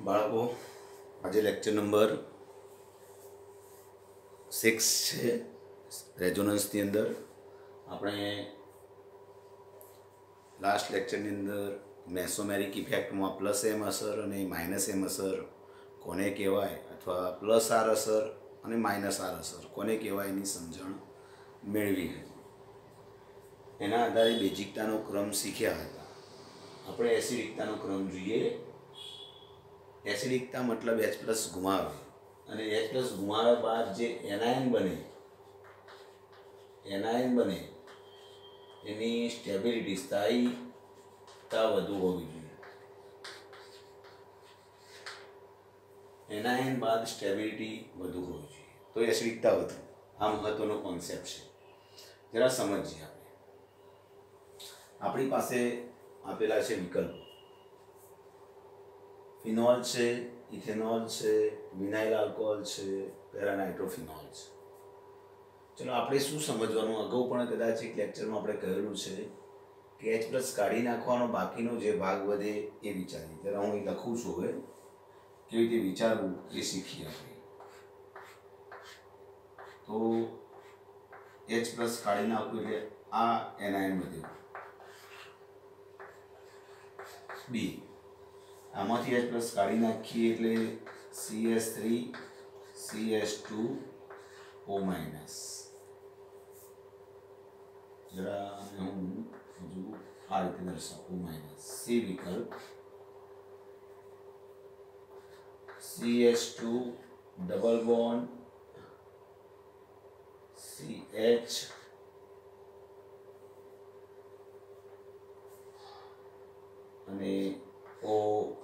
બાળકો આજે lecture number 6 છે રેઝોનન્સની અંદર. આપણે લાસ્ટ લેક્ચરની અંદર મેસોમેરિક ઇફેક્ટમાં પ્લસ એમ અસર અને માઇનસ એમ અસર કોને કહેવાય, અથવા પ્લસ આર અસર અને માઇનસ આર અસર કોને કહેવાય એની સમજણ મેળવી હતી. એના આધારે બેઝિકતાનો ક્રમ શીખ્યા હતા. આપણે એસિડિકતાનો ક્રમ જોઈએ. એસિડિકતા મતલબ H+ ગુમાવે, અને H+ ગુમાવ્યા બાદ જે એનાયન બને એની સ્ટેબિલિટી સ્થાયીતા વધુ હોવી જોઈએ. એનાયન બાદ સ્ટેબિલિટી વધુ હોવી જોઈએ તો એસિડિકતા વધુ. આ મહત્વનો કોન્સેપ્ટ છે, જરા સમજીએ. આપણી પાસે આપેલા છે વિકલ્પો. ફિનોલ છે, ઇથેનોલ છે, વિનાઇલ આલ્કોહોલ છે, પેરાનાઇટ્રોફિનોલ છે. ચલો આપણે શું સમજવાનું, અગાઉ પણ કદાચ એક લેક્ચરમાં આપણે કહેલું છે કે H+ કાઢી નાખવાનો બાકીનો જે ભાગ વધે એ વિચારીએ. જરા હું એ લખું છું, હવે કેવી રીતે વિચારવું એ શીખીએ આપણે. તો H+ કાઢી નાખવું એટલે આ એનાયન વધ્યું બી. આમાંથી H+ કાઢી નાખીએ એટલે CS3CH2O-. જરા હું હજુ આ રીતે દર્શાવું. O-. સી વિકલ્પ CH2 ડબલ બોન્ડ CH અને O-.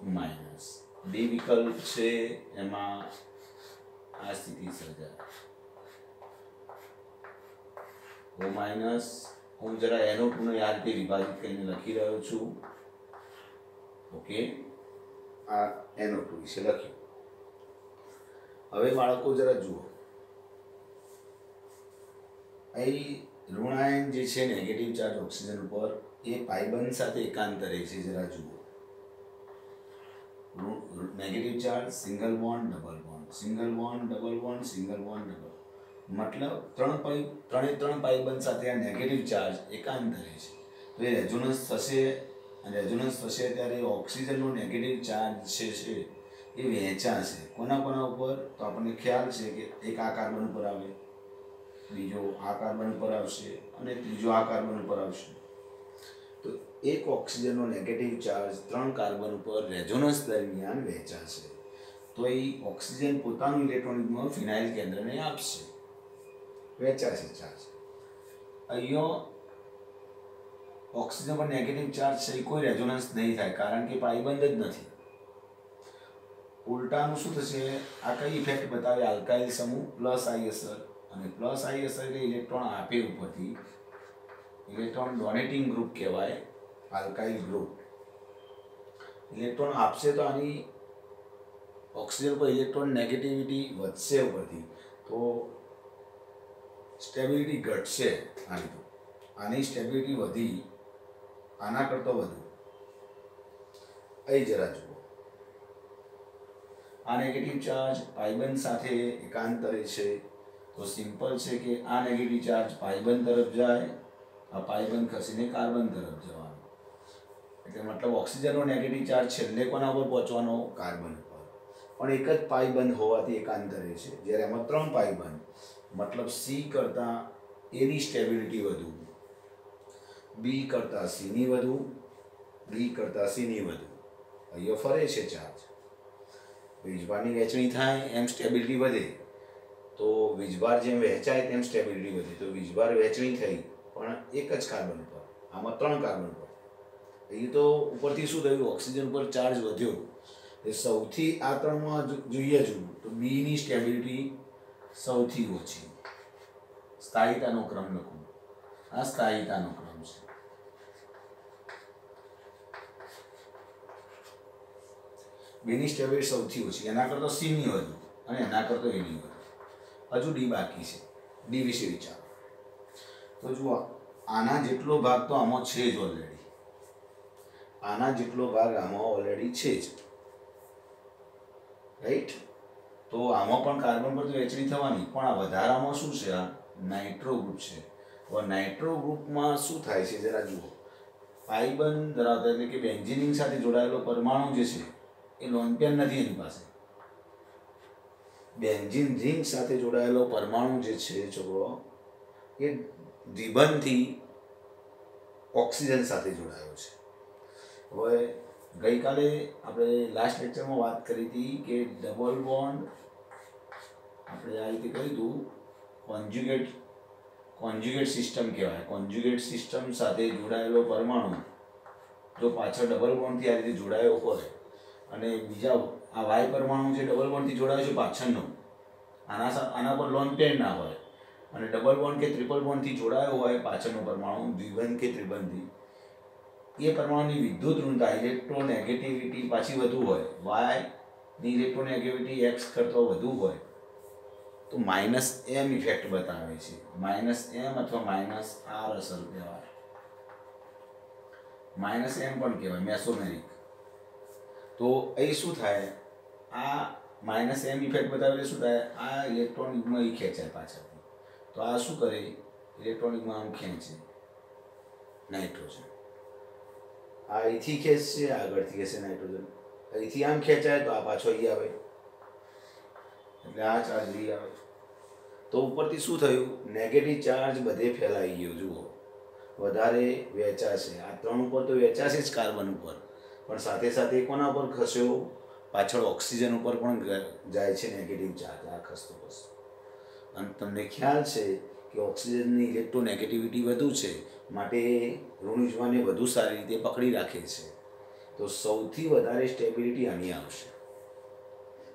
ડી વિકલ્પ છે, એમાં આ સ્થિતિ સર્જાય O-. હું જરા NO2 ને આ રીતે વિભાજિત કરીને લખી રહ્યો છું. ઓકે, આ NO2 વિશે લખ્યું. હવે બાળકો જરા જુઓ, અહીં ઋણાયન જે છે નેગેટિવ ચાર્જ ઓક્સિજન ઉપર એ પાઇબંધ સાથે એકાંતરે છે. જરા જુઓ, negative charge single bond double bond, single bond double bond, single bond double, મતલબ ત્રણ પાઇબંધ સાથે આ નેગેટિવ ચાર્જ એકાંતરે છે. તો એ રેઝોનન્સ થશે, અને રેઝોનન્સ થશે ત્યારે ઓક્સિજનનો નેગેટિવ ચાર્જ છે એ વહેંચાશે. કોના ઉપર? તો આપણને ખ્યાલ છે કે એક આ કાર્બન ઉપર આવે, બીજો આ કાર્બન ઉપર આવશે, અને ત્રીજો આ કાર્બન ઉપર આવશે. તો એક ઓક્સિજનનો નેગેટિવ ચાર્જ 3 કાર્બન ઉપર રેઝોનન્સ દરમિયાન વહેંચાશે. તો એ ઓક્સિજન પોતાનું ઇલેક્ટ્રોનિકમાં ફિનાઇલ કેન્દ્રને આપશે, વહેંચાશે ચાર્જ. અહીંયા ઓક્સિજન પર નેગેટિવ ચાર્જ છે, કોઈ રેઝોનન્સ નહીં થાય, કારણ કે પાઇબંધ જ નથી. ઉલટાનું શું થશે? આ કઈ ઇફેક્ટ બતાવે? આલ્કાઇલ સમૂહ પ્લસ આઈ અસર, અને પ્લસ આઈ અસર એટલે ઇલેક્ટ્રોન આપે ઉપરથી. ઇલેક્ટ્રોન ડોનેટિંગ ગ્રુપ કહેવાય, આલ્કાઇલ ગ્રુપ. ઇલેક્ટ્રોન આપશે તો આની ઓક્સિજન પર ઇલેક્ટ્રોન નેગેટિવિટી વધશે ઉપરથી, તો સ્ટેબિલિટી ઘટશે. આની સ્ટેબિલિટી વધી, આના કરતો વધુ. અહીં જરા જુઓ, આ નેગેટિવ ચાર્જ પાઇબંધ સાથે એકાંતરે છે. તો સિમ્પલ છે કે આ નેગેટિવ ચાર્જ પાઇબંધ તરફ જાય, આ પાઇબંધ ખસીને કાર્બન તરફ જવાનો. એટલે મતલબ ઓક્સિજનનો નેગેટિવ ચાર્જ છેલ્લે કોના ઉપર પહોંચવાનો? કાર્બન ઉપર. પણ એક જ પાઇબંધ હોવાથી એકાંતરે છે, જ્યારે એમાં 3 પાઇબંધ, મતલબ સી કરતાં એની સ્ટેબિલિટી વધુ, બી કરતાં સીની વધુ, ડી કરતાં સીની વધુ. અહીંયા ફરે છે ચાર્જ, વીજભારની વહેંચણી થાય એમ સ્ટેબિલિટી વધે. તો વીજભાર જેમ વહેંચાય તેમ સ્ટેબિલિટી વધે. તો વીજભાર વહેંચણી થઈ, પણ એક જ કાર્બન ઉપર, આમાં 3 કાર્બન પર. અહીં તો ઉપરથી શું થયું? ઓક્સિજન ઉપર ચાર્જ વધ્યો. એ સૌથી આ 3માં જોઈએ તો બીની સ્ટેબિલિટી સૌથી ઓછી. સ્થાયીતાનો ક્રમ લખું, આ સ્થાયીતાનો ક્રમ છે. બીની સ્ટેબિલિટી સૌથી ઓછી, એના કરતાં સીની વધુ, અને એના કરતાં એની વધુ. હજુ ડી બાકી છે. ડી વિશે વિચારો. તો જુઓ, આના જેટલો ભાગ તો આમાં છે જ ઓલરેડી. આના જેટલો ભાગ આમાં ઓલરેડી છે જ. રાઈટ. તો આમાં પણ કાર્બન પર તો વહેંચણી થવાની, પણ આ વધારામાં શું છે, આ નાઇટ્રો ગ્રુપ છે. હવે નાઇટ્રો ગ્રુપમાં શું થાય છે જરા જુઓ. પાઈ બંધ ધરાવતા એટલે કે બેન્ઝીન સાથે જોડાયેલો પરમાણુ જે છે એ લોન પેર નથી એની પાસે. બેન્ઝીન રિંગ સાથે જોડાયેલો પરમાણુ જે છે છોકરો એ દ્વિબંધથી ઓક્સિજન સાથે જોડાયો છે. હવે ગઈકાલે આપણે લાસ્ટ લેક્ચરમાં વાત કરી હતી કે ડબલ બોન્ડ આપણે આ રીતે કહ્યું હતું કોન્જ્યુગેટ સિસ્ટમ કહેવાય. કોન્જ્યુગેટ સિસ્ટમ સાથે જોડાયેલો પરમાણુ જો પાછળ ડબલ બોન્ડથી આ રીતે જોડાયો હોય અને બીજા આ વાય પરમાણુ જે ડબલ બોન્ડથી જોડાયો છે પાછળનો, આના પર લોન પેર ના હોય અને ડબલ બોન્ડ કે ટ્રિપલ બોન્ડથી જોડાયો હોય પાછળનો પરમાણુ દ્વિબંધ કે ત્રિબંધી, એ પરમાણુની વિદ્યુત ઋણતા ઇલેક્ટ્રોનેગેટિવિટી પાછી વધુ હોય, વાયની ઇલેક્ટ્રોનેગેટિવિટી એક્સ કરતાં વધુ હોય તો -m ઇફેક્ટ બતાવે છે. -m અથવા -r અસર કહેવાય. -m પણ કહેવાય મેસોમેરિક. તો એ શું થાય, આ -m ઇફેક્ટ બતાવે શું થાય, આ ઇલેક્ટ્રોન યુગ્મ અહીં ખેંચાય પાછળથી. તો આ શું કરે, ઇલેક્ટ્રોન યુગ્મ આમ ખેંચે નાઇટ્રોજન, આ અહીંથી ખેંચશે, આગળથી ખેંચશે નાઇટ્રોજન, અહીંથી આમ ખેંચાય તો આ પાછો અહીં આવે એટલે આ ચાર્જ અહીં આવે. તો ઉપરથી શું થયું, નેગેટિવ ચાર્જ બધે ફેલાઈ ગયો. જુઓ વધારે વહેંચાશે, આ 3 ઉપર તો વહેંચાશે જ કાર્બન ઉપર, પણ સાથે સાથે કોના ઉપર ખસ્યો, પાછળ ઓક્સિજન ઉપર પણ જાય છે નેગેટિવ ચાર્જ, આ ખસતો ખસતો. અને તમને ખ્યાલ છે કે ઓક્સિજનની ઇલેક્ટ્રોનેગેટિવિટી વધુ છે માટે ઋણયુગ્મને વધુ સારી રીતે પકડી રાખે છે. તો સૌથી વધારે સ્ટેબિલિટી આની આવશે.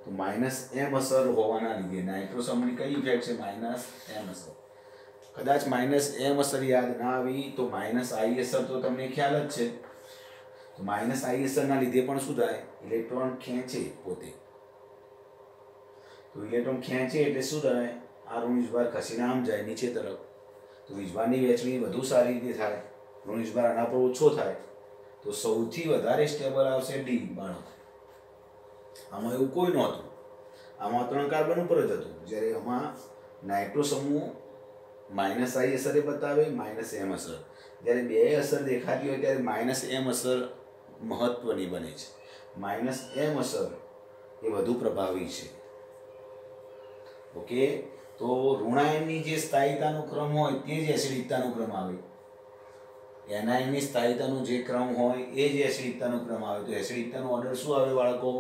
તો -m અસર હોવાના લીધે નાઇટ્રોસમની કઈ ઇફેક્ટ છે, -m અસર. કદાચ -m અસર યાદ ના આવી તો -i અસર તો તમને ખ્યાલ જ છે. તો -i અસરના લીધે પણ શું થાય, ઇલેક્ટ્રોન ખેંચે પોતે. તો ઇલેક્ટ્રોન ખેંચે એટલે શું થાય, આ ઋણયુગ્મ ખસીને આમ જાય નીચે તરફ, તો વીજભારની વહેંચણી વધુ સારી રીતે થાય, ઋણયુગ્મ આના પર ઓછો થાય. તો સૌથી વધારે સ્ટેબલ આવશે ડી બાળક. આમાં એવું કોઈ નહોતું, આમાં 3 કાર્બન ઉપર જ હતું, જ્યારે આમાં નાઇટ્રો સમૂહ -i અસરે બતાવે, -m અસર. જ્યારે બે અસર દેખાતી હોય ત્યારે -m અસર મહત્વની બને છે. -m અસર એ વધુ પ્રભાવી છે. ઓકે. તો ઋણાયનની જે સ્થાયિતાનો ક્રમ હોય તે જ એસિડિકતાનો ક્રમ આવે, એનાયનની સ્થાયિતાનો જે ક્રમ હોય એ જ એસિડિકતાનો ક્રમ આવે. તો એસિડિકતાનો ઓર્ડર શું આવે બાળકો,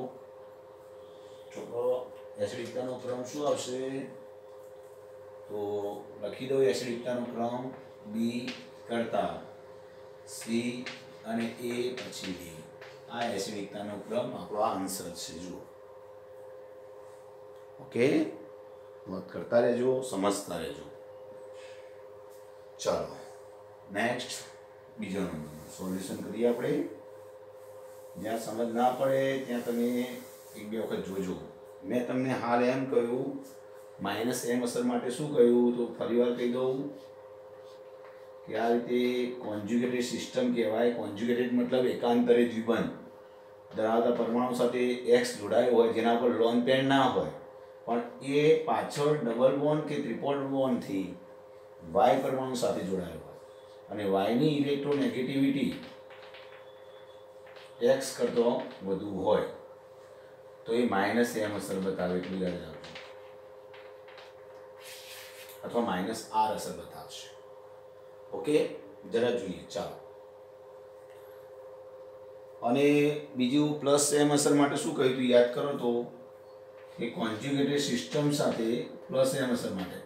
છોકરો એસિડિકતાનો ક્રમ શું આવશે, તો લખી દો એસિડિકતાનો ક્રમ બી કરતા સી અને એ પછી ડી. આ એસિડિકતાનો ક્રમ આપણો આન્સર છે. જુઓ ઓકે, નોટ કરતા રહેજો, સમજતા રહેજો. ચાલો નેક્સ્ટ બીજો નંબર સોલ્યુશન કરીએ આપણે. જ્યાં સમજ ના પડે ત્યાં તમે 1-2 વખત જોજો. મેં તમને હાલ એમ કહ્યું -m અસર માટે શું કહ્યું, તો ફરીવાર કહી દઉં કે આ રીતે કોન્જ્યુગેટેડ સિસ્ટમ કહેવાય. કોન્જ્યુગેટેડ મતલબ એકાંતરે દ્વિબંધ ધરાવતા પરમાણુ સાથે એક્સ જોડાયો હોય, જેના પર લોન પેર ના હોય, પણ એ પાછળ ડબલ બોન્ડ કે ટ્રિપલ બોન્ડથી વાય પરમાણુ સાથે જોડાયો હોય અને વાયની ઇલેક્ટ્રોનેગેટિવિટી એક્સ કરતો વધુ હોય તો એ -m અસર બતાવે, એટલું યાદ રાખજો, અથવા -r અસર બતાવશે. ઓકે, જરા જોઈએ. ચાલો, અને બીજું +m અસર માટે શું કહ્યું હતું યાદ કરો તો, કે કોન્જ્યુગેટેડ સિસ્ટમ સાથે +m અસર માટે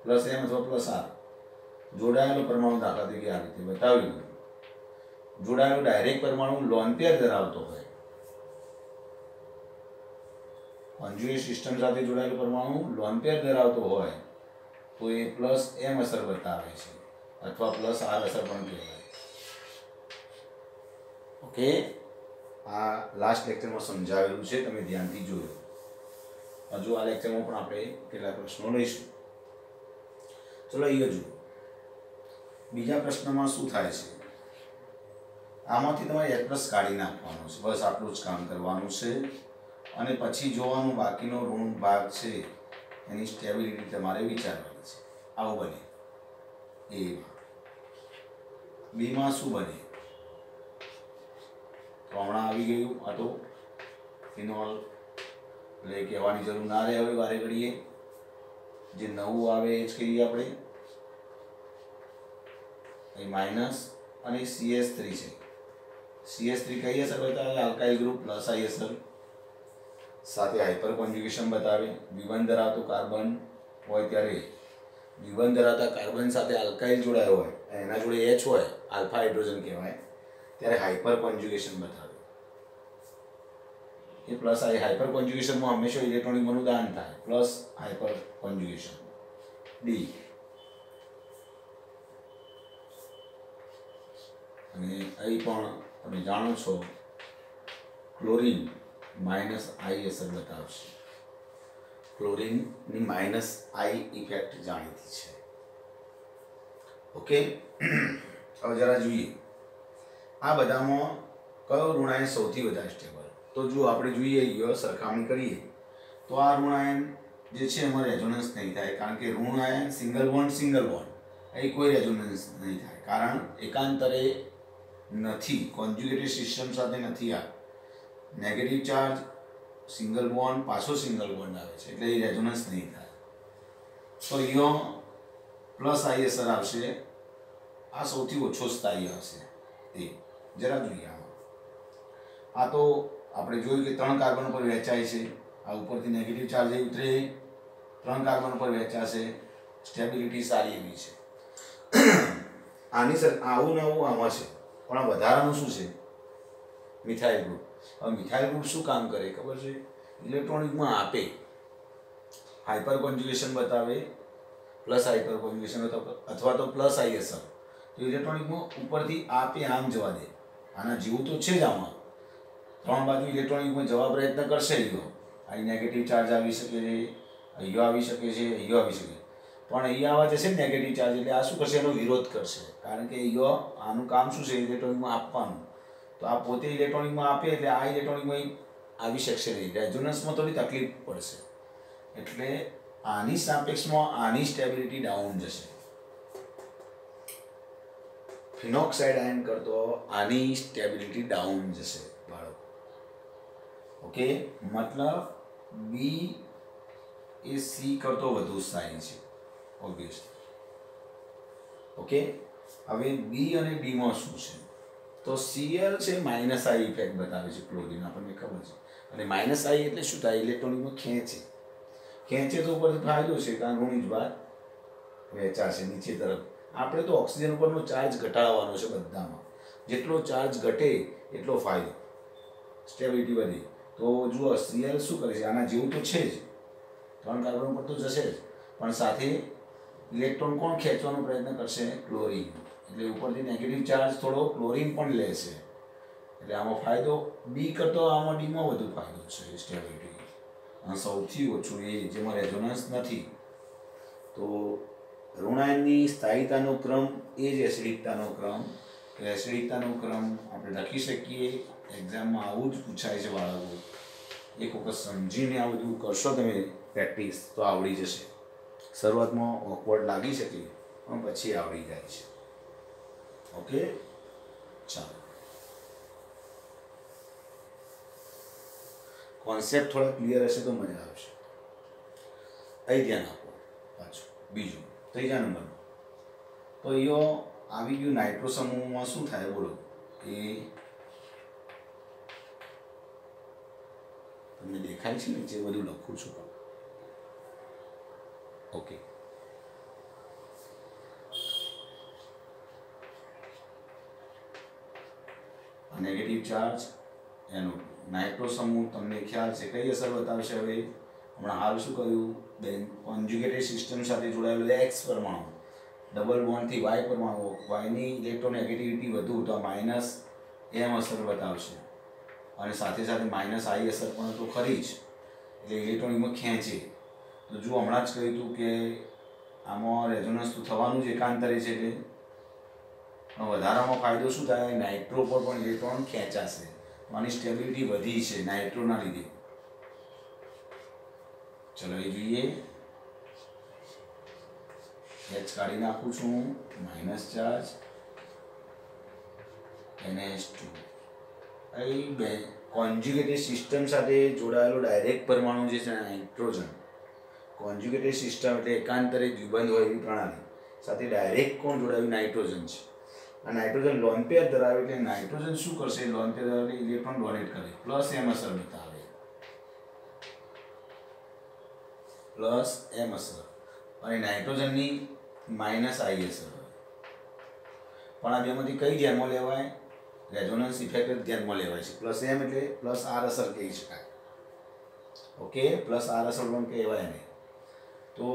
+m અથવા +r જોડાયેલો પરમાણુ, દાખલા તરીકે આ રીતે બતાવી દઉં, જોડાયેલો ડાયરેક્ટ પરમાણુ લોન પેર ધરાવતો હોય, કોન્જ્યુગેટ સિસ્ટમ સાથે જોડાયેલો પરમાણુ લોન પેર ધરાવતો હોય તો એ +m અસર બતાવે છે, અથવા +r અસર પણ કહેવાય. ઓકે, આ લાસ્ટ લેક્ચરમાં સમજાવેલું છે, તમે ધ્યાનથી જોયો. હજુ આ લેક્ચરમાં પણ આપણે કેટલાક પ્રશ્નો લઈશું. ચલો અહીંયા જુઓ. બીજા પ્રશ્નમાં શું થાય છે, આમાંથી તમારે H+ કાઢી નાખવાનું છે, બસ આટલું જ કામ કરવાનું છે. અને પછી જોવાનું બાકીનો ઋણ ભાગ છે એની સ્ટેબિલિટી તમારે વિચારવાની છે. આવું બને. એમાં બીમાં શું બને? તો હમણાં આવી ગયું આ તો ફિનોલ, એટલે કહેવાની જરૂર ના રહે હવે વારે ઘડીએ. જે નવું આવે એ જ કહીએ આપણે. એ માઇનસ અને CH3 છે. CH3 કઈ અસર બતાવે? આલ્કાઇલ ગ્રુપ પ્લસ I અસર સાથે હાઇપર કોન્જ્યુગેશન બતાવે. V1 ધરાવતું કાર્બન હોય ત્યારે V1 ધરાવતા કાર્બન સાથે આલ્કાઇલ જોડાયો હોય, એના જોડે H હોય, આલ્ફા હાઇડ્રોજન કહેવાય, ત્યારે હાઇપર કોન્જ્યુગેશન બતાવે. એ પ્લસ આઈ હાઇપર કોન્જ્યુગેશનમાં હંમેશા ઇલેક્ટ્રોનિક દાન થાય. Plus hyper conjugation D. અને અહીં પણ તમે જાણો છો ક્લોરીન માઇનસ I અસર બતાવશે. ક્લોરીનની માઇનસ I ઇફેક્ટ જાણીતી છે. ઓકે, હવે જરા જોઈએ આ બધામાં કયો ઋણાયન સૌથી વધારે સ્ટેબલ. તો જો આપણે જોઈએ સરખામણી કરીએ તો આ ઋણાયન જે છે એમાં રેઝોનન્સ નહીં થાય, કારણ કે ઋણાયન સિંગલ બોન્ડ અહીં કોઈ રેઝોનન્સ નહીં થાય, કારણ એકાંતરે નથી, કોન્જ્યુગેટેડ સિસ્ટમ સાથે નથી. આ નેગેટિવ ચાર્જ સિંગલ બોન્ડ પાછો સિંગલ બોન્ડ આવે છે, એટલે એ રેઝોનન્સ નહીં થાય. તો અહીંયા પ્લસ I અસર આવશે. આ સૌથી ઓછો સ્થાયી આવશે. એ જરા જોઈએ આમાં. આ તો આપણે જોયું કે 3 કાર્બન પર વહેંચાય છે. આ ઉપરથી નેગેટિવ ચાર્જ ઉતરે, 3 કાર્બન પર વહેંચાશે, સ્ટેબિલિટી સારી એવી છે. આની સર આવું નવું આમાં છે, પણ આ વધારાનું શું છે? Methyl group. હવે મિથાઇલ ગ્રુપ શું કામ કરે ખબર છે? ઇલેક્ટ્રોનિકમાં આપે, હાઇપર કોન્જ્યુગેશન બતાવે, પ્લસ હાઇપર કોન્જ્યુગેશન અથવા તો પ્લસ I અસર. તો ઇલેક્ટ્રોનિકમાં ઉપરથી આપે આમ જવા દે. આના જેવું તો છે જ આમાં. 3 બાજુ ઇલેક્ટ્રોનિકમાં જવા પ્રયત્ન કરશે. અહીં નેગેટિવ ચાર્જ આવી શકે છે, અહીં આવી શકે છે, અહીં આવી શકે. પણ અહીં આવવા જશે ને નેગેટિવ ચાર્જ, એટલે આ શું કરશે? એનો વિરોધ કરશે. કારણ કે આનું કામ શું છે? ઇલેક્ટ્રોનિકમાં આપવાનું. તો આ પોતે ઇલેક્ટ્રોનિકમાં આપે એટલે આ ઇલેક્ટ્રોનિકમાં આવી શકશે નહીં. રેઝોનન્સમાં થોડી તકલીફ પડશે. એટલે આની સાપેક્ષમાં આની સ્ટેબિલિટી ડાઉન જશે. ફિનોક્સાઇડ આયન કરતો આની સ્ટેબિલિટી ડાઉન જશે બાળકો. ઓકે, મતલબ બી એ સી કરતો વધુ સ્થાયી છે ઓબ્વિયસલી. ઓકે, હવે બી અને ડીમાં શું છે? તો Cl છે માઇનસ I ઇફેક્ટ બતાવે છે ક્લોરીન, આપણને ખબર છે. અને માઇનસ I એટલે શું થાય? ઇલેક્ટ્રોનિકમાં ખેંચે તો ઉપરથી ફાયદો છે, કારણ ઋણ બાદ વહેંચાશે નીચે તરફ. આપણે તો ઓક્સિજન ઉપરનો ચાર્જ ઘટાડવાનો છે બધામાં. જેટલો ચાર્જ ઘટે એટલો ફાયદો, સ્ટેબિલિટી વધે. તો જુઓ Cl શું કરે છે? આના જેવું તો છે જ, 3 કાર્બન પર તો જશે જ, પણ સાથે ઇલેક્ટ્રોન કોણ ખેંચવાનો પ્રયત્ન કરશે? ક્લોરીન. એટલે ઉપરથી નેગેટિવ ચાર્જ થોડો ક્લોરીન પણ લેશે. એટલે આમાં ફાયદો બી કરતો આમાં ડીમાં વધુ ફાયદો છે સ્ટેબિલિટી. અને સૌથી ઓછું એ જેમાં રેઝોનન્સ નથી. તો ઋણાયનની સ્થાયીતાનો ક્રમ એ જ એસિડિકતાનો ક્રમ. એસિડિકતાનો ક્રમ આપણે લખી શકીએ. એક્ઝામમાં આવું જ પૂછાય છે બાળકો. એક વખત સમજીને આ બધું કરશો તમે પ્રેક્ટિસ તો આવડી જશે. શરૂઆતમાં ઓકવર્ડ લાગી શકે પણ પછી આવડી જાય છે. ઓકે, ચાલો. કોન્સેપ્ટ થોડા ક્લિયર હશે તો મજા આવશે. અહીં ધ્યાન આપો. પાછું બીજું ત્રીજા નંબરનું તો અહીંયા આવી ગયું નાઇટ્રો સમૂહમાં શું થાય બોલો? એ તમને દેખાય છે ને જે બધું લખું છું? ઓકે, નેગેટિવ ચાર્જ એનો નાઇટ્રો સમૂહ તમને ખ્યાલ છે કઈ અસર બતાવશે? હવે હમણાં હાલ શું કહ્યું? કોન્જ્યુગેટેડ સિસ્ટમ સાથે જોડાયેલો X પરમાણુ ડબલ બોન્ડથી Y પરમાણુ, Yની ઇલેક્ટ્રોનેગેટિવિટી વધુ તો માઇનસ M અસર બતાવશે. અને સાથે સાથે માઇનસ I અસર પણ તો ખરી જ, એટલે ઇલેક્ટ્રોનિકમાં ખેંચે. તો જો હમણાં જ કહ્યું હતું કે આમાં રેઝોનન્સ તો થવાનું જ એકાંતરે છે. એટલે વધારામાં ફાયદો શું થાય? નાઇટ્રો પર પણ ઇલેક્ટ્રોન ખેંચાશે. આની સ્ટેબિલિટી વધી છે નાઇટ્રોના લીધે. ચલો એ જોઈએ. H કાઢી નાખું છું, માઇનસ ચાર્જ NH2. અહીં બે કોન્જ્યુગેટેડ સિસ્ટમ સાથે જોડાયેલો ડાયરેક્ટ પરમાણુ જે છે નાઇટ્રોજન. કોન્જ્યુગેટેડ સિસ્ટમ એટલે એકાંતરે દ્વિબંધ હોય એવી પ્રણાલી સાથે ડાયરેક્ટ કોણ જોડાયું? નાઇટ્રોજન છે. આ નાઇટ્રોજન લોન પેર ધરાવે એટલે નાઇટ્રોજન શું કરશે? લોન પેર ધરાવે ઇલેક્ટ્રોન ડોનેટ કરે, પ્લસ એમ અસર બતાવે, પ્લસ એમ અસર, અને નાઇટ્રોજનની માઇનસ આઈ અસર હોય. પણ આ બેમાંથી કઈ ધ્યાનમાં લેવાય? રેઝોનન્સ ઇફેક્ટ જ ધ્યાનમાં લેવાય છે. પ્લસ એમ એટલે પ્લસ આર અસર કહી શકાય. ઓકે, પ્લસ આર અસર પણ કહેવાય નહીં. તો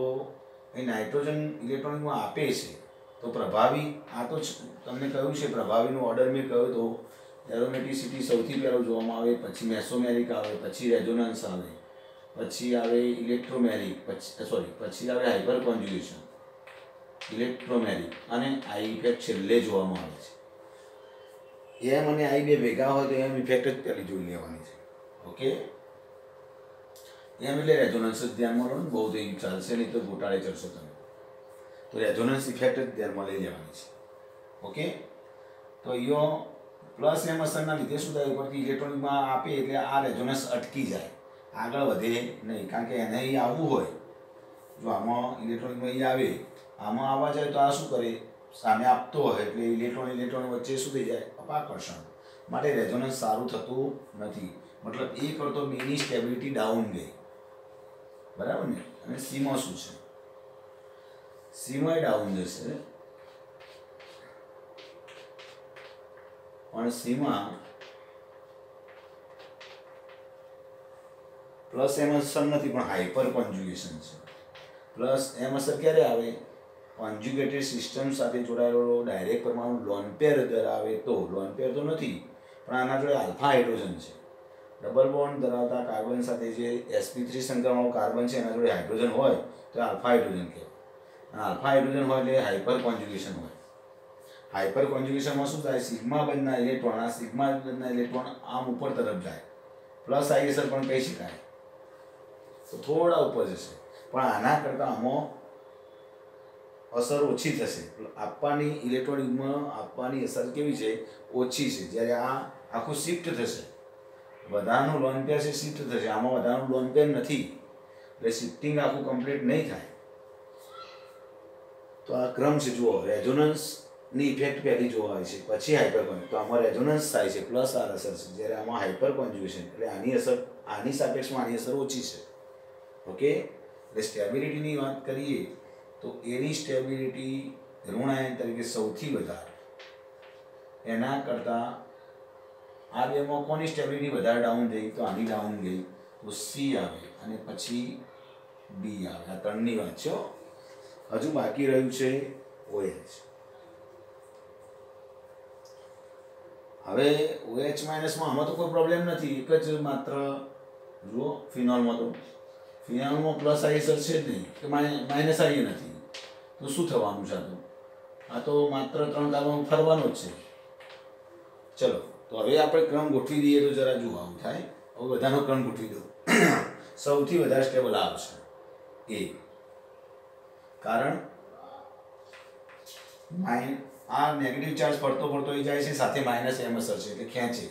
એ નાઇટ્રોજન ઇલેક્ટ્રોનમાં આપે છે તો પ્રભાવી, આ તો તમને કહ્યું છે પ્રભાવીનો ઓર્ડર મેં કહ્યું તો એરોમેટિસિટી સૌથી પહેલું જોવામાં આવે, પછી મેસોમેરિક આવે, પછી રેઝોનન્સ આવે, પછી આવે ઇલેક્ટ્રોમેરિક, પછી આવે હાઇપર કોન્જ્યુગેશન, ઇલેક્ટ્રોમેરિક, અને આઈ ઇફેક્ટ છેલ્લે જોવામાં આવે છે. એમ અને આઈ બે ભેગા હોય તો એમ ઇફેક્ટ જ પહેલી જોઈ લેવાની છે. ઓકે, એમ એટલે રેઝોનન્સ જ ધ્યાનમાં લો ને, બહુ થઈ ચાલશે નહીં તો ગોટાળે ચડશો તમે. તો રેઝોનન્સ ઇફેક્ટ જ ધ્યાનમાં લઈ લેવાની છે. ઓકે, તો યો પ્લસ એમ અસરના લીધે શું થાય? ઉપરથી ઇલેક્ટ્રોનિકમાં આપે એટલે આ રેઝોનન્સ અટકી જાય, આગળ વધે નહીં. કારણ કે એને અહીં આવવું હોય, જો આમાં ઇલેક્ટ્રોનિકમાં અહીં આવે, આમાં આવવા જાય તો આ શું કરે? સામે આપતો હોય એટલે ઇલેક્ટ્રોન વચ્ચે શું થઈ જાય? અપાકર્ષણ. માટે રેઝોનન્સ સારું થતું નથી. મતલબ એ કરતો બેની સ્ટેબિલિટી ડાઉન ગઈ, બરાબર ને? અને સીમાં શું છે? સીમાં ડાઉન જશે, પણ સીમાં પ્લસ એમ અસર નથી પણ હાઇપર કોન્જ્યુગેશન છે. પ્લસ એમ અસર ક્યારે આવે? કોન્જ્યુગેટેડ સિસ્ટમ સાથે જોડાયેલો ડાયરેક્ટ પરમાણુ લોન પેર ધરાવે તો. લોન પેર તો નથી પણ આના જોડે આલ્ફા હાઇડ્રોજન છે. ડબલ બોન્ડ ધરાવતા કાર્બન સાથે જે sp3 સંક્રમણો કાર્બન છે એના જોડે હાઇડ્રોજન હોય તો આલ્ફા હાઇડ્રોજન કહેવાય. અને આલ્ફા હાઇડ્રોજન હોય એટલે હાઇપર કોન્જ્યુગેશન હોય. હાઇપર કોન્જ્યુગેશનમાં શું થાય? સિગ્મા બંધના ઇલેક્ટ્રોન, આ સિગ્મા બંધના ઇલેક્ટ્રોન આમ ઉપર તરફ જાય, પ્લસ આઈ અસર પણ કહી શકાય, તો થોડા ઉપર જશે. પણ આના કરતાં આમાં અસર ઓછી થશે. આપવાની ઇલેક્ટ્રોનિકમાં આપવાની અસર કેવી છે? ઓછી છે. જ્યારે આ આખું શિફ્ટ થશે, વધારાનું લોન પેર છે શિફ્ટ થશે, આમાં વધારાનું લોન પેર નથી એટલે શિફ્ટિંગ આખું કમ્પ્લીટ નહીં થાય. તો આ ક્રમ છે. જુઓ, રેઝોનન્સની ઇફેક્ટ પહેલી જોવા આવે છે, પછી હાઇપર કોન્જ્યુગેશન. તો આમાં રેઝોનન્સ થાય છે, પ્લસ આર અસર છે, જ્યારે આમાં હાઇપર કોન્જ્યુગેશન એટલે આની અસર, આની સાપેક્ષમાં આની અસર ઓછી છે. ઓકે, એટલે સ્ટેબિલિટીની વાત કરીએ તો એની સ્ટેબિલિટી ઋણાયન તરીકે સૌથી વધારે, એના કરતાં આ બેમાં કોની સ્ટેબિલિટી વધારે ડાઉન થઈ? તો આની ડાઉન ગઈ, તો સી આવે અને પછી ડી આવે. આ ત્રણની વાત છે. હજુ બાકી રહ્યું છે OH. હવે OH માઇનસમાં આમાં તો કોઈ પ્રોબ્લેમ નથી, એક જ માત્ર જુઓ ફિનોલમાં, તો ફિનોલમાં પ્લસ આઈ અસર છે જ નહીં કે માઇનસ આઈ નથી, તો શું થવાનું છે? આ તો માત્ર 3 કાર્બન ફરવાનો જ છે. ચલો, તો હવે આપણે ક્રમ ગોઠવી દઈએ તો જરા જુઓ આવું થાય. હવે બધાનો ક્રમ ગોઠવી દો. સૌથી વધારે સ્ટેબલ આવશે એ, કારણ આ નેગેટિવ ચાર્જ ફરતો ફરતો એ જાય છે, સાથે માઇનસ એમ અસર છે એટલે ખેંચે.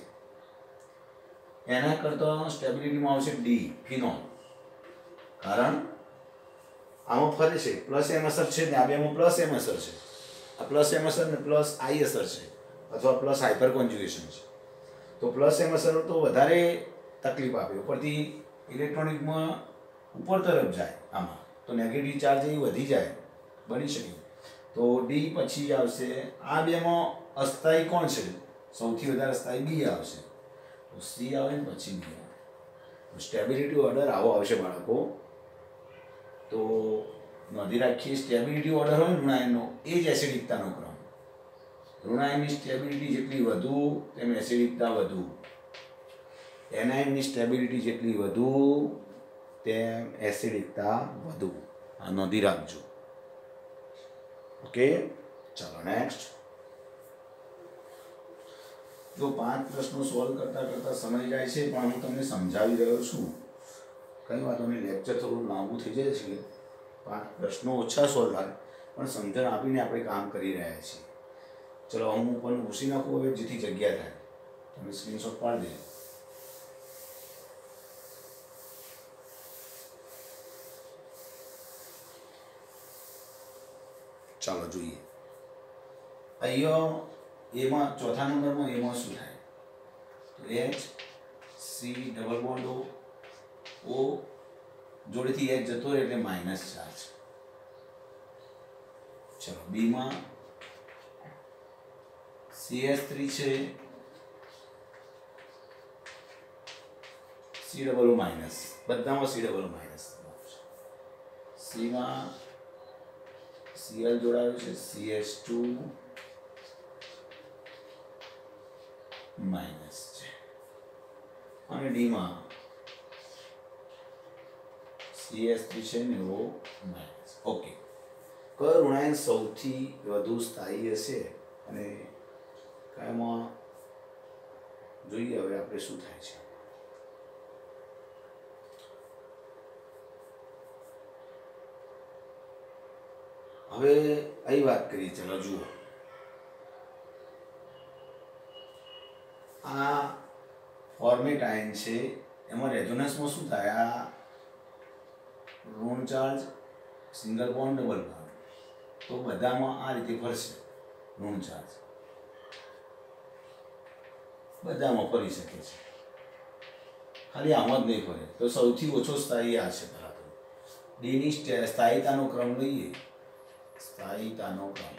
એના કરતાં સ્ટેબિલિટીમાં આવશે ડી, ફિનોલ. કારણ આમાં ફરે છે, પ્લસ એમ અસર છે ને આ બેમાં પ્લસ એમ અસર છે. આ પ્લસ એમ અસર ને પ્લસ આઈ અસર છે, અથવા પ્લસ હાઇપર કોન્જ્યુગેશન છે. તો પ્લસ એમ અસર તો વધારે તકલીફ આપે, ઉપરથી ઇલેક્ટ્રોનિકમાં ઉપર તરફ જાય, આમાં તો નેગેટિવ ચાર્જ એ વધી જાય, બની શકે. તો ડી પછી આવશે. આ બેમાં અસ્થાયી કોણ છે? સૌથી વધારે અસ્થાયી બી આવશે, તો સી આવે ને પછી બી આવે. સ્ટેબિલિટી ઓર્ડર આવો આવશે બાળકો. તો નોંધી રાખીએ, સ્ટેબિલિટી ઓર્ડર હોય ને ઋણાયનનો, એ જ એસિડિકતાનો ક્રમ. ઋણાયનની સ્ટેબિલિટી જેટલી વધુ તેમ એસિડિકતા વધુ, એનાયનની સ્ટેબિલિટી જેટલી વધુ તેમ એસિડિકતા વધુ. આ નોંધી રાખજો. ઓકે, ચાલો નેક્સ્ટ. જો 5 પ્રશ્નો સોલ્વ કરતા કરતા સમય જાય છે, પણ હું તમને સમજાવી રહ્યો છું કંઈ વાંધો નહીં, લેક્ચર થોડું લાંબુ થઈ જાય છે, પણ પ્રશ્નો ઓછા સોલ્વ થાય, પણ સમજણ આપીને આપણે કામ કરી રહ્યા છીએ. ચલો હું પણ ભૂસી નાખું હવે, જેથી જગ્યા થાય. તમે સ્ક્રીનશોટ પાડી દે. ચાલો જોઈએ. અહીંયા એમાં ચોથા નંબરમાં એમાં શું થાય? તો H C double bond O જોડેથી H જતો રહે એટલે માઇનસ ચાર્જ. ચલો બીમાં CH3 છે, C ડબલ O માઇનસ, બધામાં C ડબલ O માઇનસ. Cમાં Cl જોડાયું છે, CH2 માઇનસ છે, અને ડીમાં CH3 છે ને O માઇનસ. ઓકે, કયો ઋણાયન સૌથી વધુ સ્થાયી હશે અને કયામાં જોઈએ હવે આપણે શું થાય છે. હવે અહીં વાત કરીએ. ચલો જુઓ, આ ફોર્મેટ આયન છે, એમાં રેઝોનન્સમાં શું થાય? આ ઋણ charge single bond double bond, તો બધામાં આ રીતે ફરશે. ઋણ ચાર્જ બધામાં ફરી શકે છે, ખાલી આમાં જ નહીં ફરે. તો સૌથી ઓછો સ્થાયી આ છે. પહેલાં તો ડીની સ્થાયીતાનો ક્રમ લઈએ. સ્થાયીતાનો ક્રમ